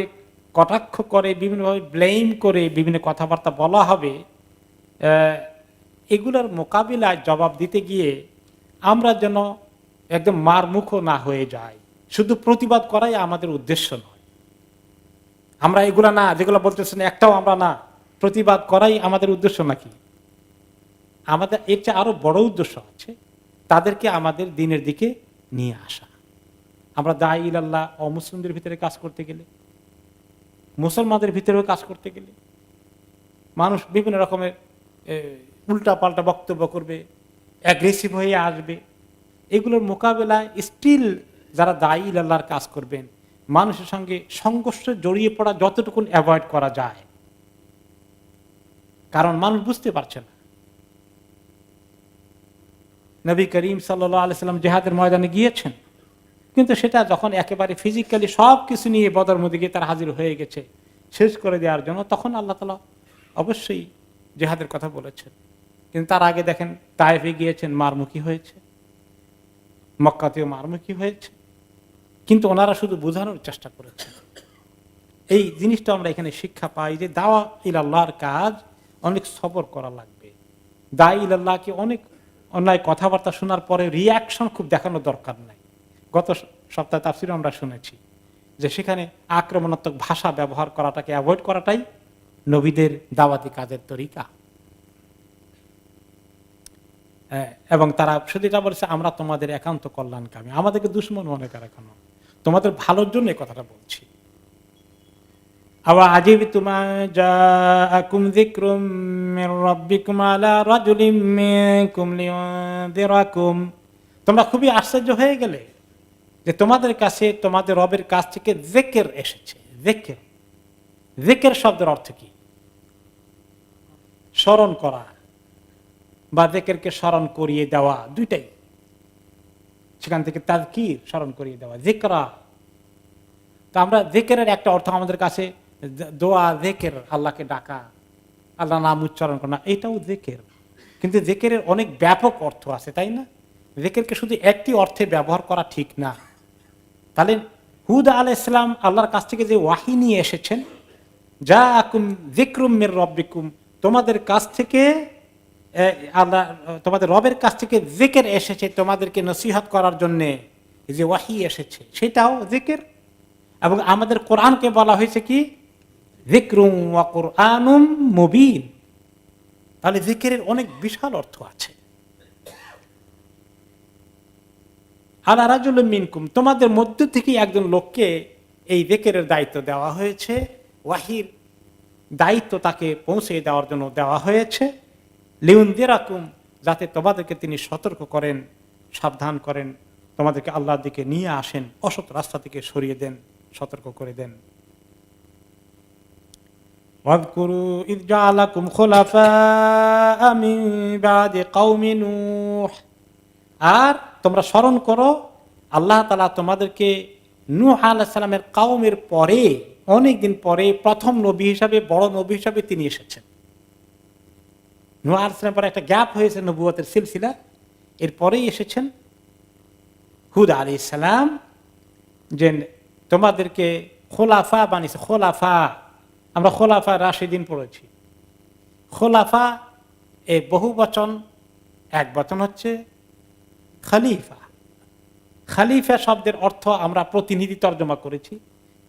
কটাক্ষ করে, বিভিন্নভাবে ব্লেম করে বিভিন্ন কথাবার্তা বলা হবে, এগুলোর মোকাবিলায় জবাব দিতে গিয়ে আমরা যেন একদম মারমুখো না হয়ে যাই। শুধু প্রতিবাদ করাই আমাদের উদ্দেশ্য নয়। আমরা এগুলা না, যেগুলো বলতেছেন একটাও আমরা না, প্রতিবাদ করাই আমাদের উদ্দেশ্য নাকি? আমাদের এর চেয়ে আরো বড় উদ্দেশ্য আছে, তাদেরকে আমাদের দিনের দিকে নিয়ে আসা। আমরা দায়ী ইলাল্লাহ অমুসলিমদের ভিতরে কাজ করতে গেলে, মুসলমানদের ভিতরেও কাজ করতে গেলে মানুষ বিভিন্ন রকমের উল্টা পাল্টা বক্তব্য করবে, অ্যাগ্রেসিভ হয়ে আসবে। এগুলোর মোকাবেলায় স্টিল যারা দায়ী ইলাল্লাহর কাজ করবেন, মানুষের সঙ্গে সংঘর্ষে জড়িয়ে পড়া যতটুকু অ্যাভয়েড করা যায়। কারণ মানুষ বুঝতে পারছে না। নবী করিম সাল্লাল্লাহু আলাইহি সাল্লাম জিহাদের ময়দানে গিয়েছেন, কিন্তু সেটা যখন একেবারে ফিজিক্যালি সব কিছু নিয়ে বদর মধ্যে গিয়ে তার হাজির হয়ে গেছে শেষ করে দেওয়ার জন্য, তখন আল্লাহ তাআলা অবশ্যই জিহাদের কথা বলেছেন। কিন্তু তার আগে দেখেন তায়েফে গিয়েছেন, মারমুখী হয়েছে, মক্কাতেও মারমুখী হয়েছে, কিন্তু ওনারা শুধু বোঝানোর চেষ্টা করেছেন। এই জিনিসটা আমরা এখানে শিক্ষা পাই যে দাওয়া ইলাল্লাহর কাজ অনেক সবর করা লাগবে। দায়ী ইলাল্লাহকে অনেক অন্যায় কথাবার্তা শোনার পরে রিয়াকশন খুব দেখানোর দরকার নাই। গত সপ্তাহে তাফসীরে আমরা শুনেছি যে সেখানে আক্রমণাত্মক ভাষা ব্যবহার করাটাকে অ্যাভয়েড করাটাই নবীদের দাওয়াতি কাজের তরিকা। এবং তারা শুধু এটা বলেছে, আমরা তোমাদের একান্ত কল্যাণকামী, আমাদেরকে দুশমন মনে করে এখনো, তোমাদের ভালোর জন্য এই কথাটা বলছি। আবার আজিবতুম জাআকুম যিকরুম মির রাব্বিকুম আলা রাজুলিম মিনকুম লিয়ুনযিরাকুম, তোমরা খুবই আশ্চর্য হয়ে গেলে যে তোমাদের কাছে তোমাদের রবের কাছ থেকে যিকির এসেছে। যিকির, যিকির শব্দের অর্থ কি? স্মরণ করা বা যিকিরকে স্মরণ করিয়ে দেওয়া, দুইটাই। সেখান থেকে তাযকির, স্মরণ করিয়ে দেওয়া, যিকরা। তো আমরা যিকিরের একটা অর্থ আমাদের কাছে দোয়া, যিকির, আল্লাহকে ডাকা, আল্লাহ নাম উচ্চারণ করা, এটাও যিকির। কিন্তু যিকিরের অনেক ব্যাপক অর্থ আছে, তাই না? যিকিরকে শুধু একটি অর্থে ব্যবহার করা ঠিক না। তাহলে হুদ আলাইহিস সালাম আল্লাহর কাছ থেকে যে ওয়াহী নিয়ে এসেছেন, জাআকুম যিকরুম মির রাব্বিকুম, তোমাদের কাছ থেকে আল্লাহ, তোমাদের রবের কাছ থেকে যিকির এসেছে তোমাদেরকে নসিহত করার জন্যে, যে ওয়াহী এসেছে সেটাও যিকির। এবং আমাদের কোরআনকে বলা হয়েছে কি? যিকরুম ওয়া কুরআনুম মুবিন। তাহলে যিকিরের অনেক বিশাল অর্থ আছে। আলা রাজুলিম মিনকুম, তোমাদের মধ্য থেকে একজন লোককে এই যিকিরের দায়িত্ব দেওয়া হয়েছে, ওয়াহীর দায়িত্ব তাকে পৌঁছে দেওয়ার জন্য দেওয়া হয়েছে। লিউনযিরাকুম, যাতে তোমাদেরকে তিনি সতর্ক করেন, সাবধান করেন, তোমাদেরকে আল্লাহর দিকে নিয়ে আসেন, অসৎ রাস্তা থেকে সরিয়ে দেন, সতর্ক করে দেন। ওয়াযকুরু ইয জাআলাকুম খুলাফা মিন বাদি কওমি নূহ, আর তোমরা স্মরণ করো আল্লাহ তাআলা তোমাদেরকে নূহ আলাইহিস সালামের কওমের পরে অনেকদিন পরে প্রথম নবী হিসাবে, বড় নবী হিসাবে তিনি এসেছেন। নূহ আলাইহিস সালামের পরে একটা গ্যাপ হয়েছে নবুয়তের সিলসিলা, এরপরেই এসেছেন হুদ আলাইহিস সালাম, যে তোমাদেরকে খোলাফা বানিয়েছে। খোলাফা, আমরা খোলাফা রাশিদিন পড়েছি। খোলাফা এই বহু বচন, এক বচন হচ্ছে খলিফা। খলিফা শব্দের অর্থ আমরা প্রতিনিধি তর্জমা করেছি,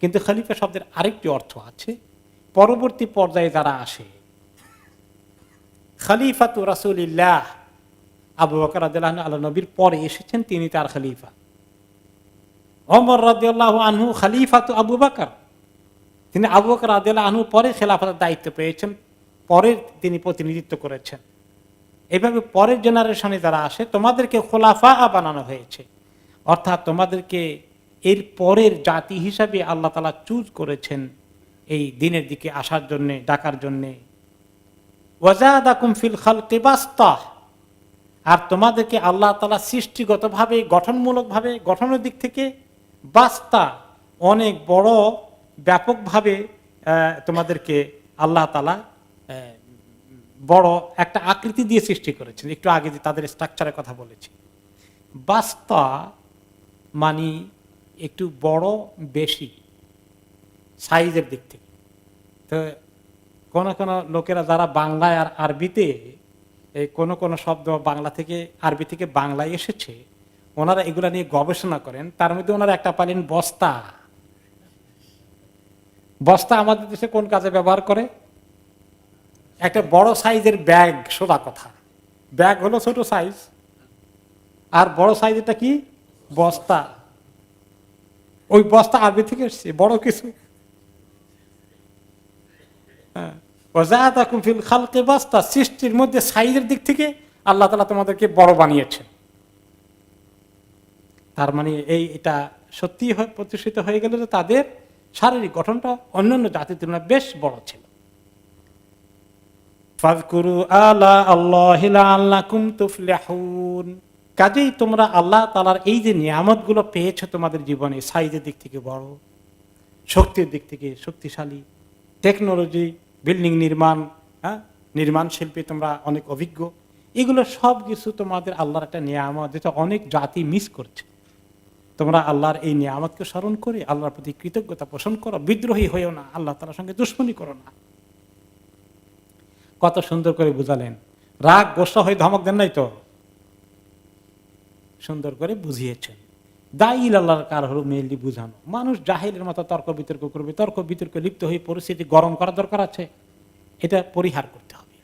কিন্তু খলিফা শব্দের আরেকটি অর্থ আছে, পরবর্তী পর্যায়ে যারা আসে। খলিফাতু রাসূলিল্লাহ, আবু বকর রাদিয়াল্লাহু আনহু আল্লাহর নবীর পরে এসেছেন, তিনি তার খলিফা। ওমর রাদিয়াল্লাহু আনহু খলিফাতু আবু বকর, তিনি আবু বকর রাদিয়াল্লাহু আনহু পরে খেলাফতের দায়িত্ব পেয়েছেন, পরে তিনি প্রতিনিধিত্ব করেছেন। এইভাবে পরের জেনারেশনে যারা আসে তোমাদেরকে খোলাফা বানানো হয়েছে, অর্থাৎ তোমাদেরকে এর পরের জাতি হিসাবে আল্লাহ তাআলা চুজ করেছেন এই দিনের দিকে আসার জন্য, ডাকার জন্য। ওয়াজাদাকুম ফিল খালকি বাসতাহ, আর তোমাদেরকে আল্লাহ তাআলা সৃষ্টিগতভাবে, গঠনমূলকভাবে, গঠনের দিক থেকে বাস্তা, অনেক বড় ব্যাপকভাবে তোমাদেরকে আল্লাহ তাআলা বড় একটা আকৃতি দিয়ে সৃষ্টি করেছেন। একটু আগে যে তাদের স্ট্রাকচারের কথা বলেছি, বাস্তা মানে একটু বড়, বেশি সাইজের দিক থেকে। তো কোন কোন লোকেরা যারা বাংলায় আর আরবিতে এই কোন শব্দ বাংলা থেকে, আরবি থেকে বাংলায় এসেছে, ওনারা এগুলা নিয়ে গবেষণা করেন। তার মধ্যে ওনারা একটা পালেন বস্তা। বস্তা আমাদের দেশে কোন কাজে ব্যবহার করে? একটা বড় সাইজের ব্যাগ, সোজা কথা। ব্যাগ হলো ছোট সাইজ, আর বড় সাইজেরটা কি? বস্তা। ওই বস্তা আরবি থেকে এসছে, বড় কিছু। বাস্তা, সৃষ্টির মধ্যে সাইজের দিক থেকে আল্লাহ তাআলা তোমাদেরকে বড় বানিয়েছেন। তার মানে এটা সত্যি প্রতিষ্ঠিত হয়ে গেল যে তাদের শারীরিক গঠনটা অন্যান্য জাতির তুলনায় বেশ বড় ছিল। ফাযকুরু আলা আল্লাহি লাআল্লাকুম তুফলিহুন, কাজেই তোমরা আল্লাহ তাআলার এই যে নিয়ামতগুলো পেয়েছো তোমাদের জীবনে, সাইজের দিক থেকে বড়, শক্তির দিক থেকে শক্তিশালী, টেকনোলজি, বিল্ডিং নির্মাণ, নির্মাণ শিল্পে তোমরা অনেক অভিজ্ঞ, এগুলো সব কিছু তোমাদের আল্লাহর একটা নিয়ামত, যেটা অনেক জাতি মিস করছে। তোমরা আল্লাহর এই নিয়ামতকে স্মরণ করে আল্লাহর প্রতি কৃতজ্ঞতা পোষণ করো, বিদ্রোহী হয়েও না, আল্লাহ তাআলার সঙ্গে দুশমনি করো না। কত সুন্দর করে বুঝালেন, রাগ গোসা হয়ে ধমক দেন নাই তো, সুন্দর করে বুঝিয়েছেন। দায়ীল আল্লাহর কার হলো মেইনলি বুঝানো। মানুষ জাহিলের মতো তর্ক বিতর্ক করবে, তর্ক বিতর্ক লিপ্ত হয়ে পরিস্থিতি গরম করার দরকার আছে, এটা পরিহার করতে হবে।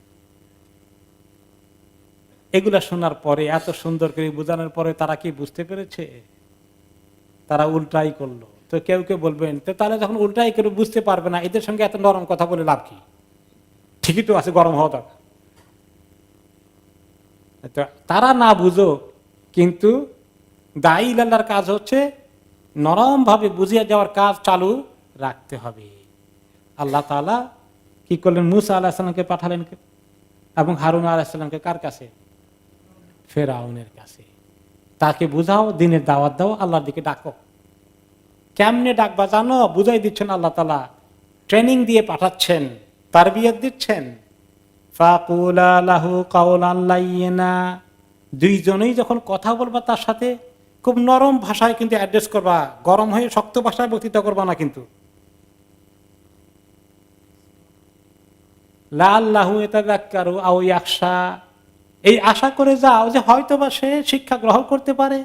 এগুলা শোনার পরে, এত সুন্দর করে বোঝানোর পরে তারা কি বুঝতে পেরেছে? তারা উল্টাই করলো। তো কেউ কেউ বলবেন, তো তাহলে যখন উল্টাই করে বুঝতে পারবে না, এদের সঙ্গে এত নরম কথা বলে লাভ কি? ঠিকই তো আছে, গরম হওয়া দরকার। তারা না বুঝো, কিন্তু দায়ী আল্লাহর কাজ হচ্ছে নরম ভাবে বুঝিয়ে যাওয়ার কাজ চালু রাখতে হবে। আল্লাহ তাআলা কি করলেন? মুসা আলাইহিস সালামকে পাঠালেন, এবং হারুন আলাইহিস সালামকে কার কাছে? ফেরাউনের কাছে। তাকে বুঝাও, দিনের দাওয়াত দাও, আল্লাহর দিকে ডাকো। কেমনে ডাকবা জানো? বুঝাই দিচ্ছেন আল্লাহ তাআলা, ট্রেনিং দিয়ে পাঠাচ্ছেন, তারবিয়ত দিচ্ছেন। ফাকুলা লাহু কাওলান লাইয়িনা, দুইজনেই যখন কথা বলবা তার সাথে খুব নরম ভাষায় কিন্তু অ্যাড্রেস করবা, গরম হয়ে শক্ত ভাষায় বক্তৃতা করবা না কিন্তু। লাআল্লাহু ইয়াতাযাক্কারু আও ইয়াখশা, এই আশা করে যাও যে হয়তোবা সে শিক্ষা গ্রহণ করতে পারে,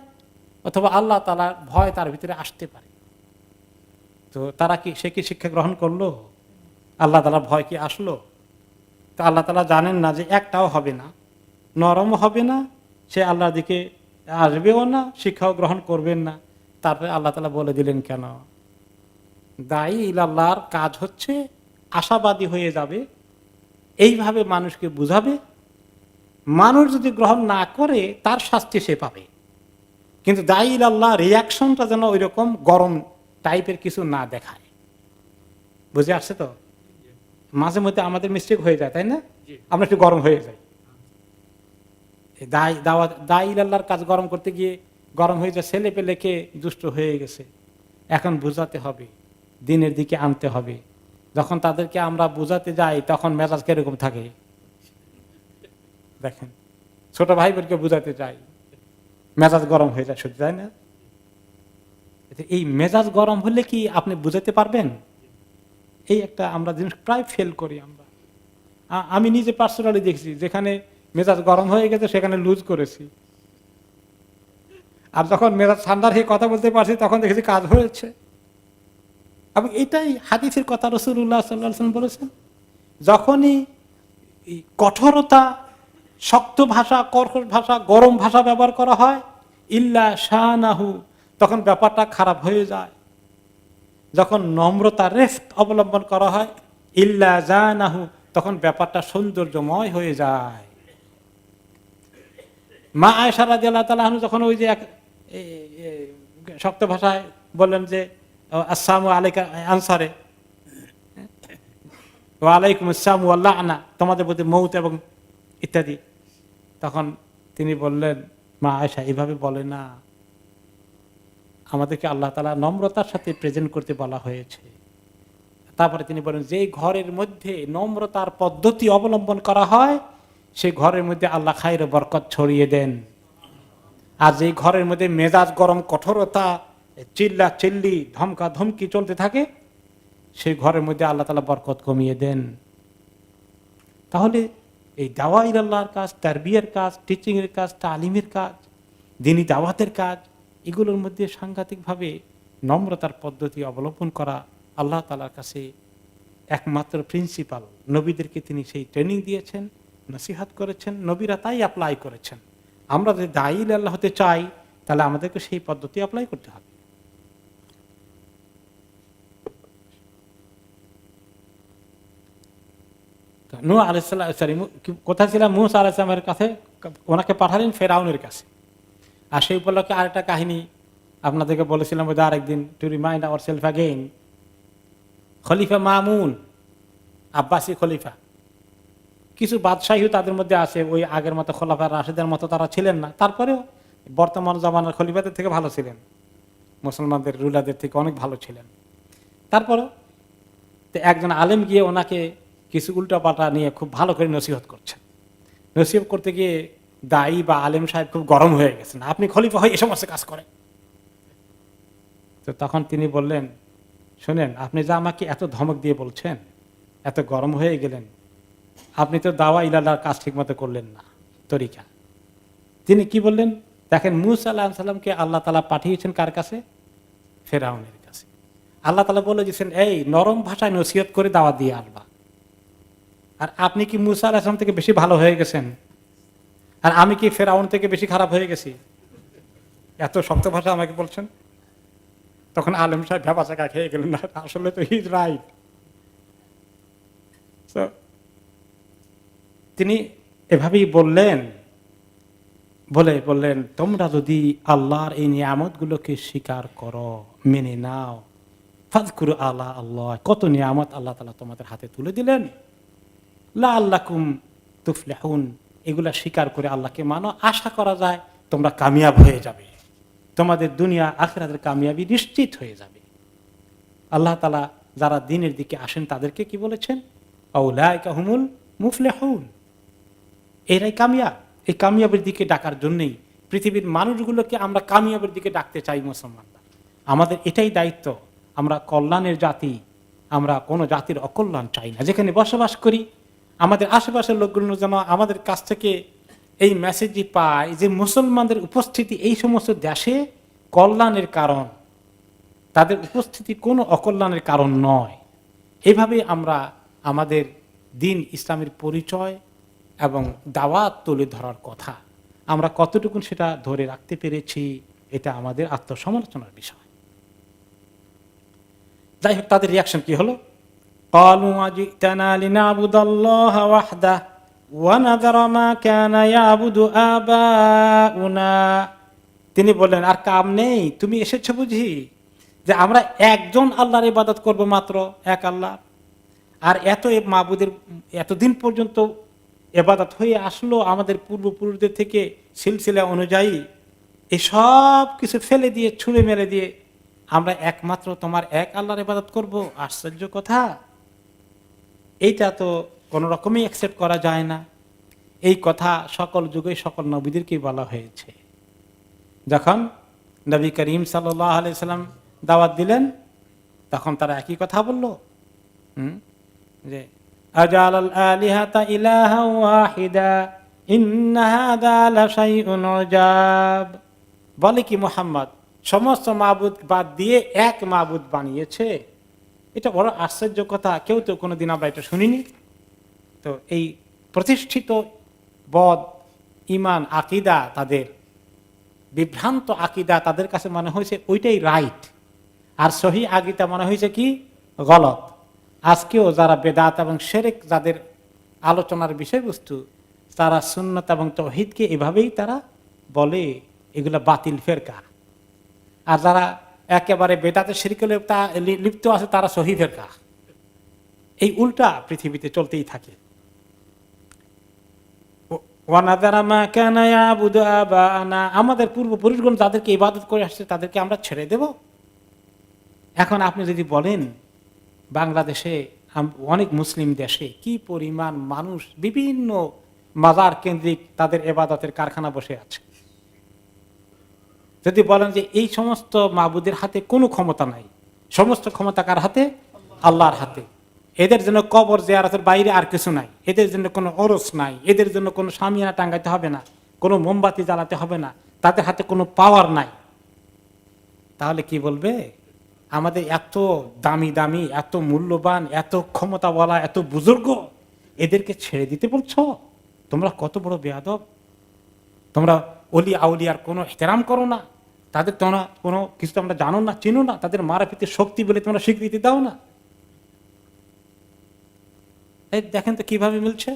অথবা আল্লাহ তাআলার ভয় তার ভিতরে আসতে পারে। তো তারা কি, সে কি শিক্ষা গ্রহণ করলো? আল্লাহ তাআলার ভয় কি আসলো? তো আল্লাহ তাআলা জানেন না যে একটাও হবে না, নরম হবে না, সে আল্লাহর দিকে আসবেও না, শিক্ষাও গ্রহণ করবেন না। তারপরে আল্লাহ তাআলা বলে দিলেন কেন? দায়ী ইলাল্লাহর কাজ হচ্ছে আশাবাদী হয়ে যাবে, এইভাবে মানুষকে বুঝাবে। মানুষ যদি গ্রহণ না করে তার শাস্তি সে পাবে, কিন্তু দায়ী ইলাল্লাহ রিয়াকশনটা যেন ওই রকম গরম টাইপের কিছু না দেখায়। বুঝে আসছে তো? মাঝে মধ্যে আমাদের মিস্টেক হয়ে যায়, তাই না? আমরা একটু গরম হয়ে যাই। দায়ী আল্লাহর কাজ গরম করতে গিয়ে গরম হয়ে যায়, ছেলে পেলেকে দুষ্ট হয়ে গেছে। এখন বুঝাতে হবে দিনের দিকে আনতে হবে। যখন তাদেরকে আমরা বোঝাতে যাই তখন মেজাজ কিরকম থাকে দেখেন, ছোট ভাই বোনকে বোঝাতে যাই মেজাজ গরম হয়ে যায়, সত্যি তাই না? এই মেজাজ গরম হলে কি আপনি বুঝাতে পারবেন? এই একটা আমরা জিনিস প্রায় ফেল করি আমরা। আমি নিজে পার্সোনালি দেখছি, যেখানে মেজাজ গরম হয়ে গেছে সেখানে লুজ করেছি, আর যখন মেজাজ ঠান্ডা হয়ে কথা বলতে পারছি তখন দেখেছি কাজ হয়েছে। এবং এটাই হাদিসের কথা, রাসূলুল্লাহ সাল্লাল্লাহু আলাইহি ওয়াসাল্লাম বলেছেন, যখনই কঠোরতা, শক্ত ভাষা, কর্কশ ভাষা, গরম ভাষা ব্যবহার করা হয়, ইল্লা শানাহু, তখন ব্যাপারটা খারাপ হয়ে যায়। যখন নম্রতা, রেফক অবলম্বন করা হয়, ইল্লা জানাহু, তখন ব্যাপারটা সৌন্দর্যময় হয়ে যায়। মা আয়েশা রাদিয়াল্লাহু তাআলা আনহা যখন ওই যে শক্ত ভাষায় বললেন যে আসসালামু আলাইকা আনসারে, ওয়া আলাইকুম আসসালাম ওয়া লা'না, তোমাদের প্রতি মউত এবং ইত্যাদি, তখন তিনি বললেন, মা আয়েশা এভাবে বলে না, আমাদেরকে আল্লাহ তাআলা নম্রতার সাথে প্রেজেন্ট করতে বলা হয়েছে। তারপরে তিনি বলেন, যে ঘরের মধ্যে নম্রতার পদ্ধতি অবলম্বন করা হয় সেই ঘরের মধ্যে আল্লাহ খায়র ও বরকত ছড়িয়ে দেন। আর যে ঘরের মধ্যে মেজাজ গরম, কঠোরতা, চিল্লা চিল্লি, ধমকা ধমকি চলতে থাকে, সেই ঘরের মধ্যে আল্লাহ তাআলা বরকত কমিয়ে দেন। তাহলে এই দাওয়া ইলাল্লাহর কাজ, তারবিয়ার কাজ, টিচিং এর কাজ, তালিমের কাজ, দ্বীনি দাওয়াতের কাজ, এগুলোর মধ্যে সাংঘাতিকভাবে নম্রতার পদ্ধতি অবলম্বন করা আল্লাহ তাআলার কাছে একমাত্র প্রিন্সিপাল। নবীদেরকে তিনি সেই ট্রেনিং দিয়েছেন, নসিহত করেছেন, নবীরা তাই অ্যাপ্লাই করেছেন। আমরা যদি দায়ী ইলাল্লাহ হতে চাই তাহলে আমাদেরকে সেই পদ্ধতি অ্যাপ্লাই করতে হবে। নূহ আলাইহিস সালাম, কোথায় ছিলাম, মুসা আলাইহিস সালামের কাছে ওনাকে পাঠালেন ফেরাউনের কাছে। আর সেই উপলক্ষে আরেকটা কাহিনী আপনাদেরকে বলেছিলাম বোধহয় আরেকদিন, to remind our self again. খলিফা মামুন, আব্বাসী খলিফা, কিছু বাদশাহীও তাদের মধ্যে আছে, ওই আগের মতো খোলাফা রাশেদের মতো তারা ছিলেন না, তারপরেও বর্তমান জামানার খলিফাদের থেকে ভালো ছিলেন, মুসলমানদের রুলারদের থেকে অনেক ভালো ছিলেন। তারপরেও একজন আলেম গিয়ে ওনাকে কিছু উল্টাপাল্টা নিয়ে খুব ভালো করে নসিহত করছেন। নসিহত করতে গিয়ে দায়ী বা আলেম সাহেব খুব গরম হয়ে গেছেন, আপনি খলিফা হয়ে এ সমস্ত কাজ করেন। তো তখন তিনি বললেন, শোনেন, আপনি যে আমাকে এত ধমক দিয়ে বলছেন, এত গরম হয়ে গেলেন, আপনি তো দাওয়া ইলাল্লাহর কাজ ঠিক মতো করলেন না, তরিকা। তিনি কি বললেন দেখেন, মুসা আলাইহিস সালামকে আল্লাহ তাআলা পাঠিয়েছেন কার কাছে? ফেরাউনের কাছে। আল্লাহ তাআলা বলে দিয়েছেন, এই নরম ভাষায় নসিহত করে দাওয়াত দিয়ে আসবা। আর আপনি কি মুসা আলাইহিস সালাম থেকে বেশি ভালো হয়ে গেছেন? আর আমি কি ফেরাউন থেকে বেশি খারাপ হয়ে গেছি? এত শক্ত ভাষা আমাকে বলছেন। তখন আলেম সাহেব ভেবাচাকা খেয়ে গেলেন, না আসলে তো হি ইজ রাইট। তিনি এভাবেই বললেন, বললেন তোমরা যদি আল্লাহর এই নিয়ামতগুলোকে স্বীকার করো, মেনে নাও, ফাযকুরু আলা আল্লাহ, কত নিয়ামত আল্লাহ তাআলা তোমাদের হাতে তুলে দিলেন, লাআল্লাকুম তুফলিহুন, এগুলা স্বীকার করে আল্লাহকে মানো, আশা করা যায় তোমরা কামিয়াব হয়ে যাবে, তোমাদের দুনিয়া আখিরাতের কামিয়াবি নিশ্চিত হয়ে যাবে। আল্লাহ তাআলা যারা দ্বীনের দিকে আসেন তাদেরকে কি বলেছেন? আউলাইকা হুমুল মুফলিহুন, এরাই কামিয়াব। এই কামিয়াবের দিকে ডাকার জন্যই পৃথিবীর মানুষগুলোকে আমরা কামিয়াবের দিকে ডাকতে চাই মুসলমানরা। আমাদের এটাই দায়িত্ব। আমরা কল্যাণের জাতি, আমরা কোনো জাতির অকল্যাণ চাই না। যেখানে বসবাস করি আমাদের আশেপাশের লোকগুলো যেন আমাদের কাছ থেকে এই মেসেজই পায় যে মুসলমানদের উপস্থিতি এই সমস্ত দেশে কল্যাণের কারণ, তাদের উপস্থিতি কোনো অকল্যাণের কারণ নয়। এভাবে আমরা আমাদের দ্বীন ইসলামের পরিচয় এবং দাওয়াত তুলে ধরার কথা, আমরা কতটুকু সেটা ধরে রাখতে পেরেছি, এটা আমাদের আত্মসমালোচনার বিষয়। যাই হোক, তাদের রিয়াকশন কি হলো? ক্বালু আজিতানা লিনাবুদাল্লাহা ওয়াহদাহ ওয়া নাযারা মা কানা ইয়াবুদু আবাউনা। তিনি বললেন, আর কাম নেই, তুমি এসেছো বুঝি যে আমরা একজন আল্লাহর ইবাদত করব, মাত্র এক আল্লাহ, আর এত মাবুদের এতদিন পর্যন্ত ইবাদত হয়ে আসলো আমাদের পূর্বপুরুষদের থেকে সিলসিলা অনুযায়ী, এই সব কিছু ফেলে দিয়ে, ছুঁড়ে মেরে দিয়ে আমরা একমাত্র তোমার এক আল্লাহর ইবাদত করব? আশ্চর্য কথা। এইটা তো কোনো রকমই অ্যাকসেপ্ট করা যায় না। এই কথা সকল যুগে সকল নবীদেরকেই বলা হয়েছে। যখন নবী করিম সাল্লাল্লাহু আলাইহি সাল্লাম দাওয়াত দিলেন, তখন তারা একই কথা বলল, যে আজালাল আলিহাতা ইলাহা ওয়াহিদা ইন্না হাযা লাশাইউন উজাব। বলে কি মুহাম্মদ সমস্ত মাবুদ বাদ দিয়ে এক মাবুদ বানিয়েছে? এটা বড় আশ্চর্য কথা, কেউ তো কোনোদিন আমরা এটা শুনিনি। তো এই প্রতিষ্ঠিত বদ ইমান আকিদা, তাদের বিভ্রান্ত আকিদা, তাদের কাছে মনে হয়েছে ওইটাই রাইট, আর সহি আকিদা মনে হয়েছে কি গলত। আজকেও যারা বেদাত এবং শিরক যাদের আলোচনার বিষয়বস্তু, তারা সুন্নাত এবং তাওহীদকে এভাবেই তারা বলে এগুলা বাতিল ফেরকা। আর যারা একেবারে বেদাতে শিরকে লিপ্ত আছে তারা সহি ফেরকা। এই উল্টা পৃথিবীতে চলতেই থাকে। আমাদের পূর্বপুরুষগণ যাদেরকে ইবাদত করে আসছে তাদেরকে আমরা ছেড়ে দেব? এখন আপনি যদি বলেন বাংলাদেশে অনেক মুসলিম দেশে কি পরিমাণ মানুষ বিভিন্ন মাজার কেন্দ্রিক তাদের ইবাদতের কারখানা বসে আছে, যদি বলেন যে এই সমস্ত মাবুদের হাতে কোনো ক্ষমতা নাই, সমস্ত ক্ষমতা কার হাতে? আল্লাহর হাতে। এদের জন্য কবর জিয়ারতের বাইরে আর কিছু নাই, এদের জন্য কোনো ওরস নাই, এদের জন্য কোনো শামিয়ানা টাঙ্গাইতে হবে না, কোনো মোমবাতি জ্বালাতে হবে না, তাদের হাতে কোনো পাওয়ার নাই, তাহলে কি বলবে? আমাদের এত দামি দামি, এত মূল্যবান, এত ক্ষমতাওয়ালা, এত বুজুর্গ, এদেরকে ছেড়ে দিতে বলছো? তোমরা কত বড় বেয়াদব! তোমরা অলি আউলিয়ার কোনো ইহতিরাম করো না, তাদের তোমরা কোনো কিছু তোমরা জানো না, চিনো না, তাদের মারাপিতের শক্তি বলে তোমরা স্বীকৃতি দাও না। এই দেখেন তো কিভাবে মিলছে।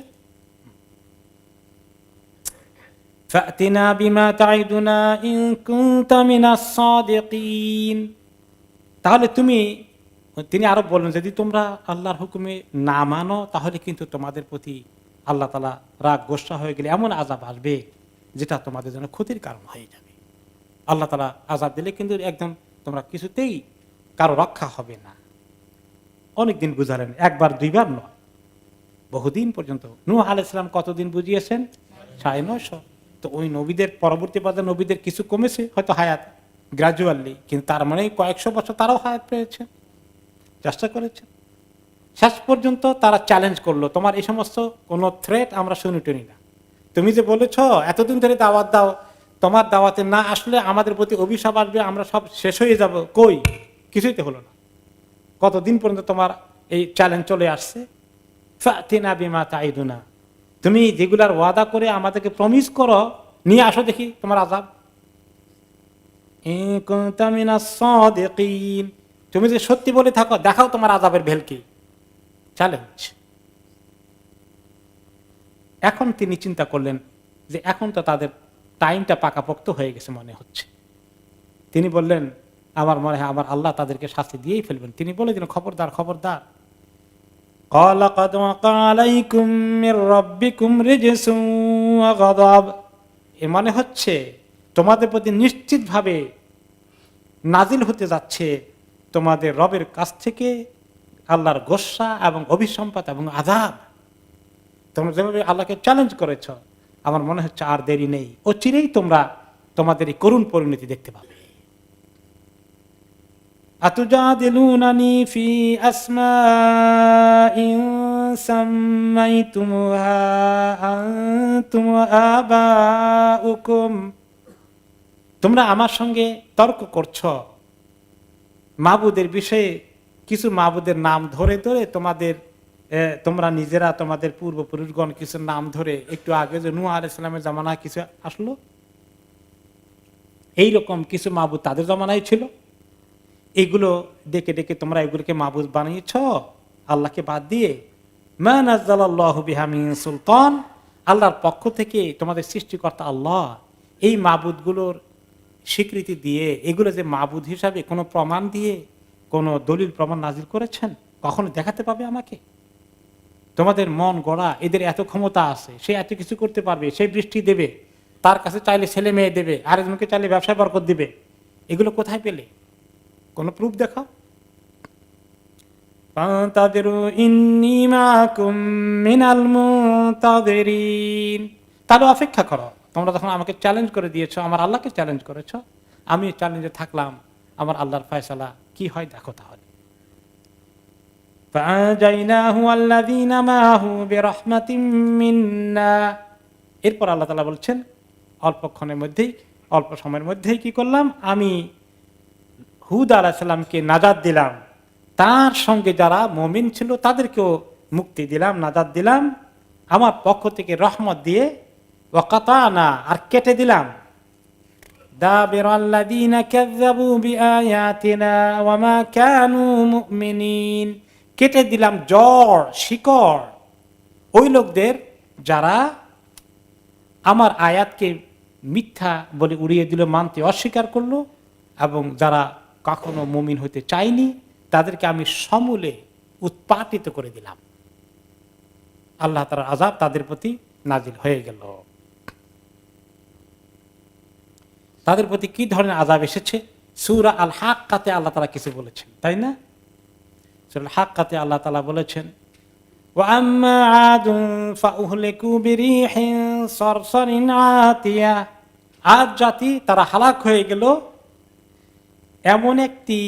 ফাতিনা বিমা তাইদুনা ইন কুনতা মিনাস সাদিকিন। তাহলে তিনি আরো বললেন, যদি তোমরা আল্লাহর হুকুমে না মানো তাহলে কিন্তু তোমাদের প্রতি আল্লাহ তাআলা রাগ গোসা হয়ে গেলে এমন আযাব আসবে যেটা তোমাদের জন্য ক্ষতির কারণ হয়ে যাবে। আল্লাহ তাআলা আযাব দিলে কিন্তু একদম তোমরা কিছুতেই কারো রক্ষা হবে না। অনেকদিন বুঝালেন, একবার দুইবার নয়, বহুদিন পর্যন্ত। নূহ আলাইহিস সালাম কতদিন বুঝিয়েছেন? 950। তো ওই নবীদের পরবর্তী পর্যায়ে নবীদের কিছু কমেছে হয়তো হায়াত গ্রাজুয়ালি, কিন্তু তার মানে কয়েকশো বছর তারাও হায়াত পেয়েছে, চেষ্টা করেছে। শেষ পর্যন্ত তারা চ্যালেঞ্জ করলো, তোমার এই সমস্ত কোনো থ্রেট আমরা শুনি টুনি না। তুমি যে বলেছ এতদিন ধরে দাওয়াত দাও, তোমার দাওয়াতে না আসলে আমাদের প্রতি অভিশাপ আসবে, আমরা সব শেষ হয়ে যাব। কই, কিছুই তো হলো না। কতদিন পর্যন্ত তোমার এই চ্যালেঞ্জ চলে আসছে? ফাতিনা বিমা তাইদুনা, তুমি যেগুলার ওয়াদা করে আমাদেরকে প্রমিস করো, নিয়ে আসো দেখি তোমার আযাব। ইন কুনতা মিনাস সাদিকিন, তুমি যে সত্যি বলে থাকো, দেখাও তোমার আযাবের ভেলকি। চ্যালেঞ্জ। এখন তিনি চিন্তা করলেন যে এখন তো তাদের টাইমটা পাকাপোক্ত হয়ে গেছে মনে হচ্ছে। তিনি বললেন, আমার মনে হয় আমার আল্লাহ তাদেরকে শাস্তি দিয়েই ফেলবেন। তিনি বলে দিলেন, খবরদার খবরদার। ক্বালা ক্বাদ ওয়াকা আলাইকুম মির রাব্বিকুম রিজসুন ওয়া গাদাব। এ মানে হচ্ছে তোমাদের প্রতি নিশ্চিতভাবে নাজিল হতে যাচ্ছে তোমাদের রবের কাছ থেকে আল্লাহর গোসা এবং অভিসম্পাত এবং আযাব। তোমরা যেভাবে আল্লাহকে চ্যালেঞ্জ করেছ, আমার মনে হচ্ছে আর দেরি নেই, অচিরেই তোমরা তোমাদের এই করুণ পরিণতি দেখতে পাবে। আতুজাদিলুনানি ফি আসমাইন সাম্মাইতুমুহা আনতুম আবাউকুম। তোমরা আমার সঙ্গে তর্ক করছো মাবুদের বিষয়ে, কিছু মাবুদের নাম ধরে ধরে তোমরা নিজেরা তোমাদের পূর্বপুরুষগণ কিছু নাম ধরে, একটু আগে যে নূহ আলাইহিস সালামের জামানায় কিছু আসলো, এইরকম কিছু মাবুদ তাদের জামানায় ছিল। এগুলো ডেকে ডেকে তোমরা এগুলোকে মাবুদ বানিয়েছ আল্লাহকে বাদ দিয়ে। মা নাযালাল্লাহু বিহা মিন সুলতান, আল্লাহর পক্ষ থেকে তোমাদের সৃষ্টিকর্তা আল্লাহ এই মাবুদগুলোর স্বীকৃতি দিয়ে, এগুলো যে মাবুদ হিসাবে কোনো প্রমাণ দিয়ে কোনো দলিল প্রমাণ নাজিল করেছেন? কখনো দেখাতে পাবে আমাকে? তোমাদের মন গড়া এদের এত ক্ষমতা আছে, সে এত কিছু করতে পারবে, সে বৃষ্টি দেবে, তার কাছে চাইলে ছেলে মেয়ে দেবে, আরেকজনকে চাইলে ব্যবসায় বরকত দিবে, এগুলো কোথায় পেলে? কোন প্রুফ দেখাও। ফান্তাযিরু ইন্নী মাআকুম মিনাল মুনতাযিরিন, তাহলে অপেক্ষা করো, তোমরা যখন আমাকে চ্যালেঞ্জ করে দিয়েছো, আমার আল্লাহকে চ্যালেঞ্জ করেছো, আমি চ্যালেঞ্জে থাকলাম, আমার আল্লাহর ফয়সালা কি হয় দেখো তাহলে। ফাআজাইনাহু ওয়াল্লাযীনা মাআহু বিরাহমাতিম মিন্না, এরপর আল্লাহ তাআলা বলছেন অল্পক্ষণের মধ্যেই, অল্প সময়ের মধ্যেই কি করলাম, আমি হুদ আলাইহিস সালামকে নাজাত দিলাম, তার সঙ্গে যারা মুমিন ছিল তাদেরকেও মুক্তি দিলাম, নাজাত দিলাম আমার পক্ষ থেকে রহমত দিয়ে। ওয়া কাতানা, আর কেটে দিলাম, দাবিরাল্লাযীনা কাযযাবু বিআয়াতিনা ওয়া মা কানু মুমিনিন, কেটে দিলাম জড় শিকড় ওই লোকদের যারা আমার আয়াতকে মিথ্যা বলে উড়িয়ে দিল, মানতে অস্বীকার করলো, এবং যারা কখনো মুমিন হতে চায়নি তাদেরকে আমি সমূলে উৎপাটিত করে দিলাম। আল্লাহ তাআলার আযাব তাদের প্রতি নাজিল হয়ে গেল। তাদের প্রতি কি ধরনের আযাব এসেছে সূরা আল হাক্কাতে আল্লাহ তাআলা কিছু বলেছেন, তাই না? সূরা আল হাক্কাতে আল্লাহ তাআলা বলেছেন, ওয়া আম্মা আদুন ফাউহলিকু বিরিহিন সারসারিন আতিয়া, আদ জাতি তারা হালাক হয়ে গেল এমন একটি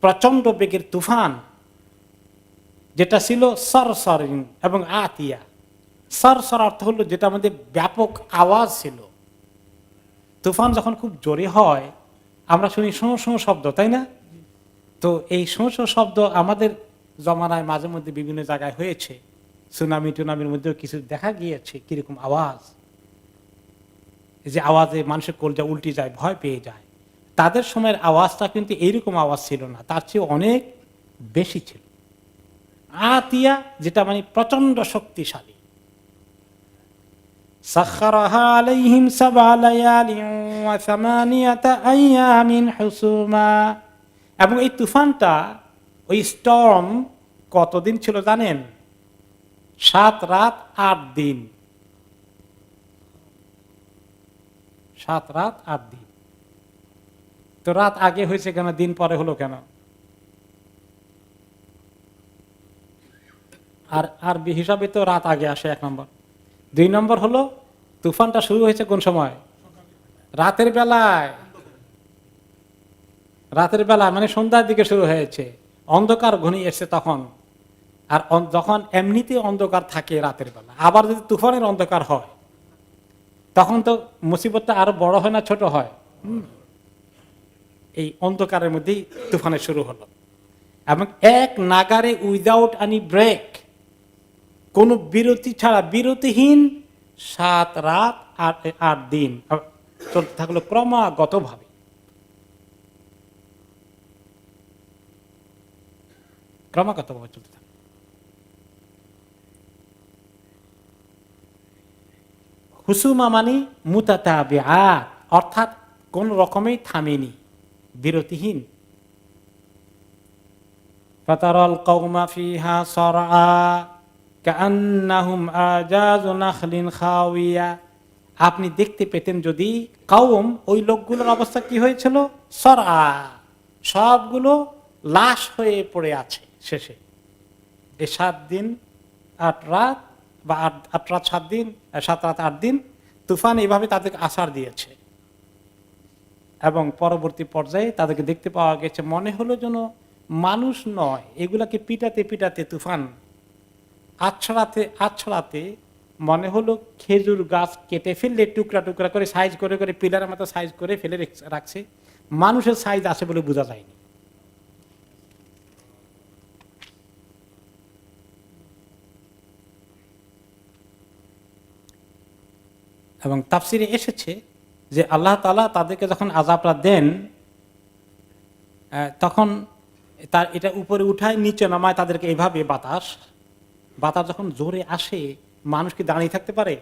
প্রচন্ড বেগের তুফান যেটা ছিল সরসরিন এবং আতিয়া। সরসর অর্থ হলো যেটা আমাদের ব্যাপক আওয়াজ ছিল। তুফান যখন খুব জোরে হয় আমরা শুনি শোঁ শোঁ শব্দ, তাই না? তো এই শোঁ শোঁ শব্দ আমাদের জমানায় মাঝে মধ্যে বিভিন্ন জায়গায় হয়েছে, সুনামি টুনামির মধ্যেও কিছু দেখা গিয়েছে কিরকম আওয়াজ, যে আওয়াজে মানুষের কলজা উল্টে যায়, ভয় পেয়ে যায়। তাদের সময়ের আওয়াজটা কিন্তু এইরকম আওয়াজ ছিল না, তার চেয়ে অনেক বেশি ছিল। আতিয়া যেটা মানে প্রচন্ড শক্তিশালী। সাখখারাহা আলাইহিম সাবআ লায়ালিন ওয়া সামানিয়াতা আইয়ামিন হুসুমা, এবং এই তুফানটা, ওই স্টর্ম কতদিন ছিল জানেন? 7 রাত 8 দিন। 7 রাত 8 দিন। তো রাত আগে হয়েছে কেন, দিন পরে হলো কেন? আর আরবি হিসাবে তো রাত আগে আসে, 1 নম্বর। 2 নম্বর হলো তুফানটা শুরু হয়েছে কোন সময়? রাতের বেলায়। রাতের বেলা মানে সন্ধ্যার দিকে শুরু হয়েছে, অন্ধকার ঘনিয়ে এসছে তখন। আর যখন এমনিতে অন্ধকার থাকে রাতের বেলা, আবার যদি তুফানের অন্ধকার হয় তখন তো মুসিবতটা আরো বড় হয় না ছোট হয়? এই অন্ধকারের মধ্যেই তুফানের শুরু হলো, এবং এক নাগারে উইদাউট এনি ব্রেক, কোন বিরতি ছাড়া, বিরতিহীন 7 রাত 8 দিন চলতে থাকলো ক্রমাগতভাবে। ক্রমাগতভাবে চলতে থাকলো। হুসুমা মানে মুতাতাবিআত, অর্থাৎ কোন রকমেই থামেনি, বিরতিহীন। ফাতারাল কওমা ফিহা সারআ কাআন্নাহুম আজাযু নাখলিন খাওয়িয়া, আপনি দেখতে পেতেন যদি কওম, ওই লোকগুলোর অবস্থা কি হয়েছিল? সারআ, সবগুলো লাশ হয়ে পড়ে আছে শেষে। এই 7 দিন 8 রাত বা 8 রাত 7 দিন, 7 রাত 8 দিন তুফান এইভাবে তাদেরকে আছাড় দিয়েছে, এবং পরবর্তী পর্যায়ে তাদেরকে দেখতে পাওয়া গেছে মনে হলো যেন মানুষ নয়, এগুলাকে পিটাতে পিটাতে তুফান আছড়াতে আছড়াতে মনে হলো খেজুর গাছ কেটে ফেললে টুকরা টুকরা করে সাইজ করে করে পিলারের মতো সাইজ করে ফেলে রাখছে, মানুষের সাইজ আছে বলে বোঝা যায়নি। এবং তাফসিরে এসেছে যে আল্লাহ তাআলা তাদেরকে যখন আযাবটা দেন তখন তার এটা উপরে উঠায় নিচে নামায় তাদেরকে এভাবে। বাতাস যখন জোরে আসে মানুষ কি দাঁড়িয়ে থাকতে পারে?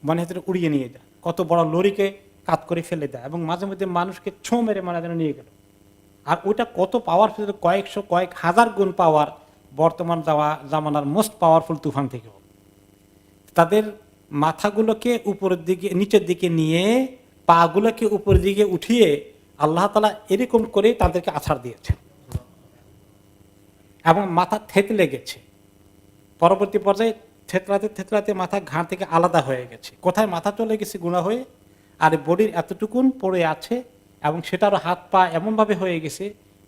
মনে হচ্ছে উড়িয়ে নিয়ে যায়, কত বড় লরিকে কাত করে ফেলে দেয়, এবং মাঝে মধ্যে মানুষকে ছো মেরে মারা যেন নিয়ে গেল। আর ওইটা কত পাওয়ারফুল, কয়েকশো কয়েক হাজার গুণ পাওয়ার বর্তমান জামানার মোস্ট পাওয়ারফুল তুফান থেকেও। তাদের মাথাগুলোকে উপরের দিকে নিচের দিকে নিয়ে পা গুলোকে উপরের দিকে উঠিয়ে আল্লাহ তাআলা এরকম করে তাদেরকে আছাড় দিয়েছেন এবং মাথা থেতলে গেছে। পরবর্তী পর্যায়ে থেতলাতে থেতলাতে মাথা ঘাড় থেকে আলাদা হয়ে গেছে। কোথায় মাথা চলে গেছে গুনাহ হয়ে, আর বডির এতটুকুন পড়ে আছে এবং সেটারও হাত পা এমনভাবে হয়ে গেছে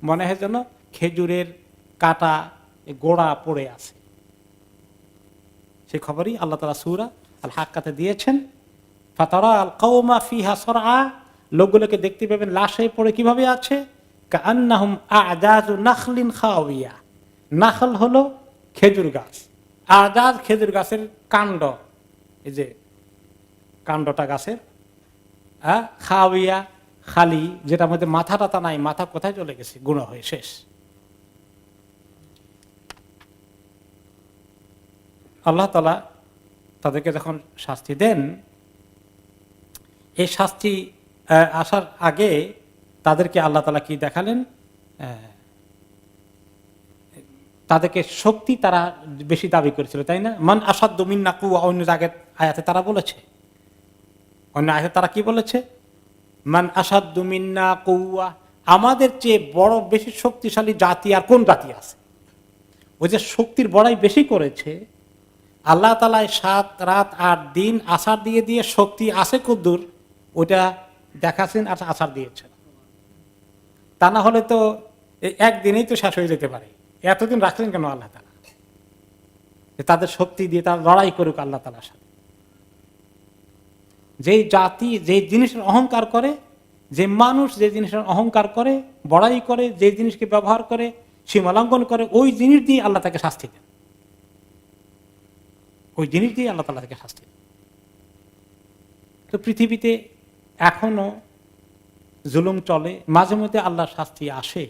মনে হয় যেন খেজুরের কাটা গোড়া পড়ে আছে। সেই খবরই আল্লাহ তাআলা সূরা আল হাক্কাতে দিয়েছেন। ফাতারা আল কওমা ফিহা সরআ, লোকগুলোকে দেখতে পাবেন লাশ হয়ে পড়ে কিভাবে আছে, কাআন্নাহুম আ'জাজু নাখলিন খাওয়িয়া। নাখল হলো খেজুর গাছ, আ'জাজ খেজুর গাছের কাণ্ড, এই যে কাণ্ডটা গাছের, খাওয়িয়া খালি, যেটার মধ্যে মাথা টাথা নাই, মাথা কোথায় চলে গেছে, গুনাহ হয়ে শেষ। আল্লাহ তাআলা তাদেরকে যখন শাস্তি দেন, এই শাস্তি আসার আগে তাদেরকে আল্লাহ তাআলা কি দেখালেন, তাদেরকে শক্তি তারা বেশি দাবি করেছিল, তাই না? মান আসাদ্দু মিন্না কুওয়া, অন্য জায়গায় আয়াতে তারা বলেছে, অন্য আয়াতে তারা কি বলেছে, মান আসাদ্দু মিন্না কুওয়া, আমাদের চেয়ে বড় বেশি শক্তিশালী জাতি আর কোন জাতি আছে? ওই যে শক্তির বড়াই বেশি করেছে, আল্লাহ তাআলা 7 রাত 8 দিন আছাড় দিয়ে দিয়ে শক্তি আছে কদ্দুর ওটা দেখাচ্ছেন আর আছাড় দিয়েছেন। তা না হলে তো একদিনেই তো শেষ হয়ে যেতে পারে। এতদিন রাখলেন কেন আল্লাহ তাআলা? তাদের শক্তি দিয়ে তারা লড়াই করুক আল্লাহ তাআলার সাথে। যেই জাতি যে জিনিসের অহংকার করে, যে মানুষ যে জিনিসের অহংকার করে, বড়াই করে, যে জিনিসকে ব্যবহার করে, সীমালঙ্ঘন করে, ওই জিনিস দিয়ে আল্লাহ তাকে শাস্তি দেন। ওই জিনিস দিয়ে আল্লাহ তাআলা তাকে শাস্তি দেন। তো পৃথিবীতে এখনো জুলুম চলে, মাঝে মধ্যে আল্লাহর শাস্তি আসে,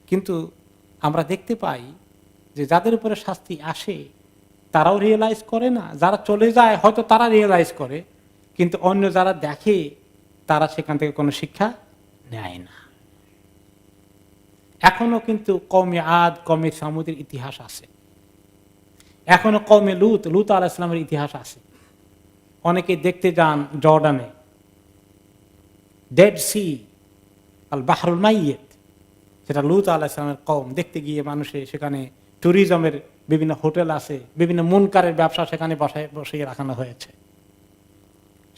কিন্তু আমরা দেখতে পাই যে যাদের উপরে শাস্তি আসে তারাও রিয়েলাইজ করে না, যারা চলে যায় হয়তো তারা রিয়েলাইজ করে, কিন্তু অন্য যারা দেখে তারা সেখান থেকে কোনো শিক্ষা নেয় না। এখনো কিন্তু কওমে আদ, কওমে সামুদের ইতিহাস আছে, এখনো কওমে লূত আলাইহিস সালামের ইতিহাস আছে। অনেকে দেখতে যান জর্ডানে, ডেড সি আল বাহরুল মাইয়িত, সেটা লূত আলাইহিস সালামের কওম। দেখতে গিয়ে মানুষে সেখানে ট্যুরিজমের বিভিন্ন হোটেল আছে, বিভিন্ন মুনকারের ব্যবসা সেখানে বসিয়ে রাখানো হয়েছে,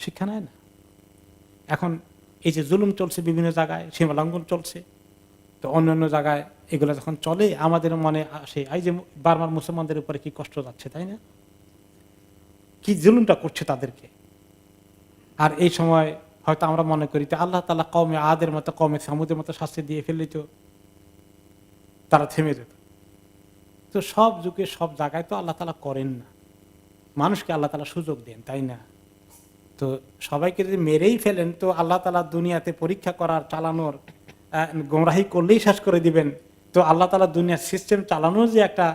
শিক্ষা নেয় না। এখন এই যে জুলুম চলছে বিভিন্ন জায়গায়, সীমালঙ্ঘন চলছে, তো অন্যান্য জায়গায় এগুলো যখন চলে আমাদের মনে আসে এই যে বারবার মুসলমানদের উপরে কি কষ্ট যাচ্ছে, তাই না? কি জুলুমটা করছে তাদেরকে। আর এই সময় হয়তো আমরা মনে করি যে আল্লাহ তাআলা কওমে আদের মতো, কওমে সামুদের মতো শাস্তি দিয়ে ফেললে তো তারা থেমে যেত। তো সব যুগে সব জায়গায় তো আল্লাহ তাআলা করেন না, মানুষকে আল্লাহ তাআলা সুযোগ দেন, তাই না? তো সবাইকে যদি মেরেই ফেলেন তো আল্লাহ তাআলা দুনিয়াতে পরীক্ষা করার, চালানোর, গোমরাহি করলেই শেষ করে দিবেন। তো আল্লাহ তাআলা দুনিয়ার সিস্টেম চালানোর যে একটা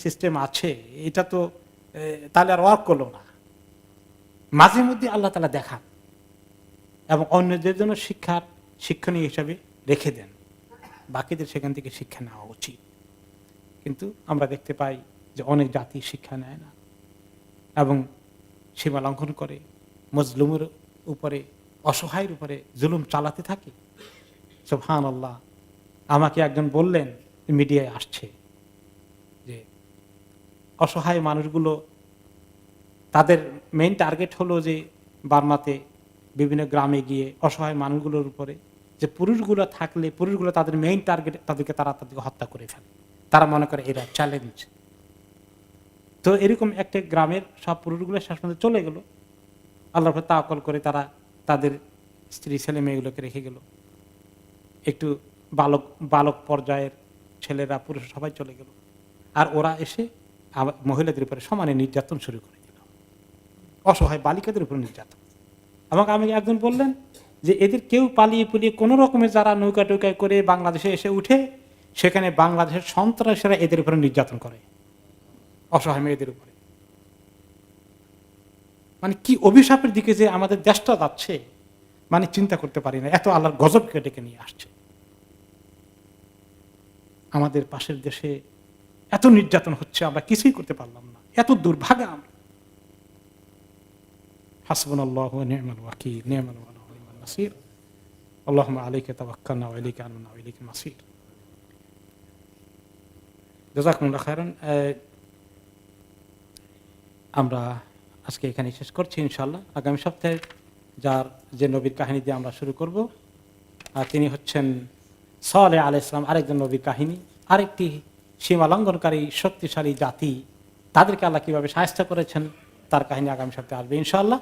সিস্টেম আছে, এটা তো তাহলে আর ওয়ার্ক করলো না। মাঝে মধ্যে আল্লাহ তাআলা দেখান এবং অন্যদের জন্য শিক্ষণীয় হিসাবে রেখে দেন, বাকিদের সেখান থেকে শিক্ষা নেওয়া উচিত। কিন্তু আমরা দেখতে পাই যে অনেক জাতি শিক্ষা নেয় না এবং সীমা লঙ্ঘন করে, মজলুমের উপরে, অসহায়ের উপরে জুলুম চালাতে থাকে। সুবহানাল্লাহ। আমাকে একজন বললেন, মিডিয়ায় আসছে, যে অসহায় মানুষগুলো, তাদের মেইন টার্গেট হলো যে বার্মাতে বিভিন্ন গ্রামে গিয়ে অসহায় মানুষগুলোর উপরে যে পুরুষগুলো থাকলে, পুরুষগুলো তাদের মেইন টার্গেট, তাদেরকে হত্যা করে ফেলে। তারা মনে করে এরা চ্যালেঞ্জ। তো এরকম একটা গ্রামের সব পুরুষগুলো শেষ পর্যন্ত চলে গেল, আল্লাহর উপর তাওয়াক্কুল করে তারা তাদের স্ত্রী ছেলে মেয়েগুলোকে রেখে গেল। একটু বালক পর্যায়ের ছেলেরা, পুরুষ সবাই চলে গেল, আর ওরা এসে মহিলাদের উপরে সমানে নির্যাতন শুরু করে দিল, অসহায় বালিকাদের উপর নির্যাতন। আমাকে একজন বললেন যে এদের কেউ পালিয়ে পুলিয়ে কোনো রকমের যারা নৌকা টৌকায় করে বাংলাদেশে এসে উঠে, সেখানে বাংলাদেশের সন্ত্রাসীরা এদের উপরে নির্যাতন করে, অসহায় মেয়েদের উপরে। মানে কি অভিশাপের দিকে যে আমাদের দেশটা যাচ্ছে, মানে চিন্তা করতে পারি না। এত আল্লাহর গজবকে ডেকে নিয়ে আসছে। আমাদের পাশের দেশে এত নির্যাতন হচ্ছে, আমরা কিছুই করতে পারলাম না, এত দুর্ভাগা আমরা। হাসবুনাল্লাহু ওয়া নি'মাল ওয়াকিল, নি'মাল ওয়ালা ওয়া নি'মান নাসির। আল্লাহুম্মা আলাইকা তাওয়াক্কালনা ওয়া ইলাইকা আনাবনা ওয়া ইলাইকাল মাসির। জাযাকুমুল্লাহু খাইরান। আমরা আজকে এখানে শেষ করছি ইনশাআল্লাহ। আগামী সপ্তাহে যে নবীর কাহিনী দিয়ে আমরা শুরু করব, আর তিনি হচ্ছেন সালেহ আলাইহিস সালাম, আরেকজন নবীর কাহিনী, আরেকটি সীমা লঙ্ঘনকারী শক্তিশালী জাতি, তাদেরকে আল্লাহ কিভাবে সাহায্য করেছেন তার কাহিনী আগামী সপ্তাহে আসবে ইনশাআল্লাহ।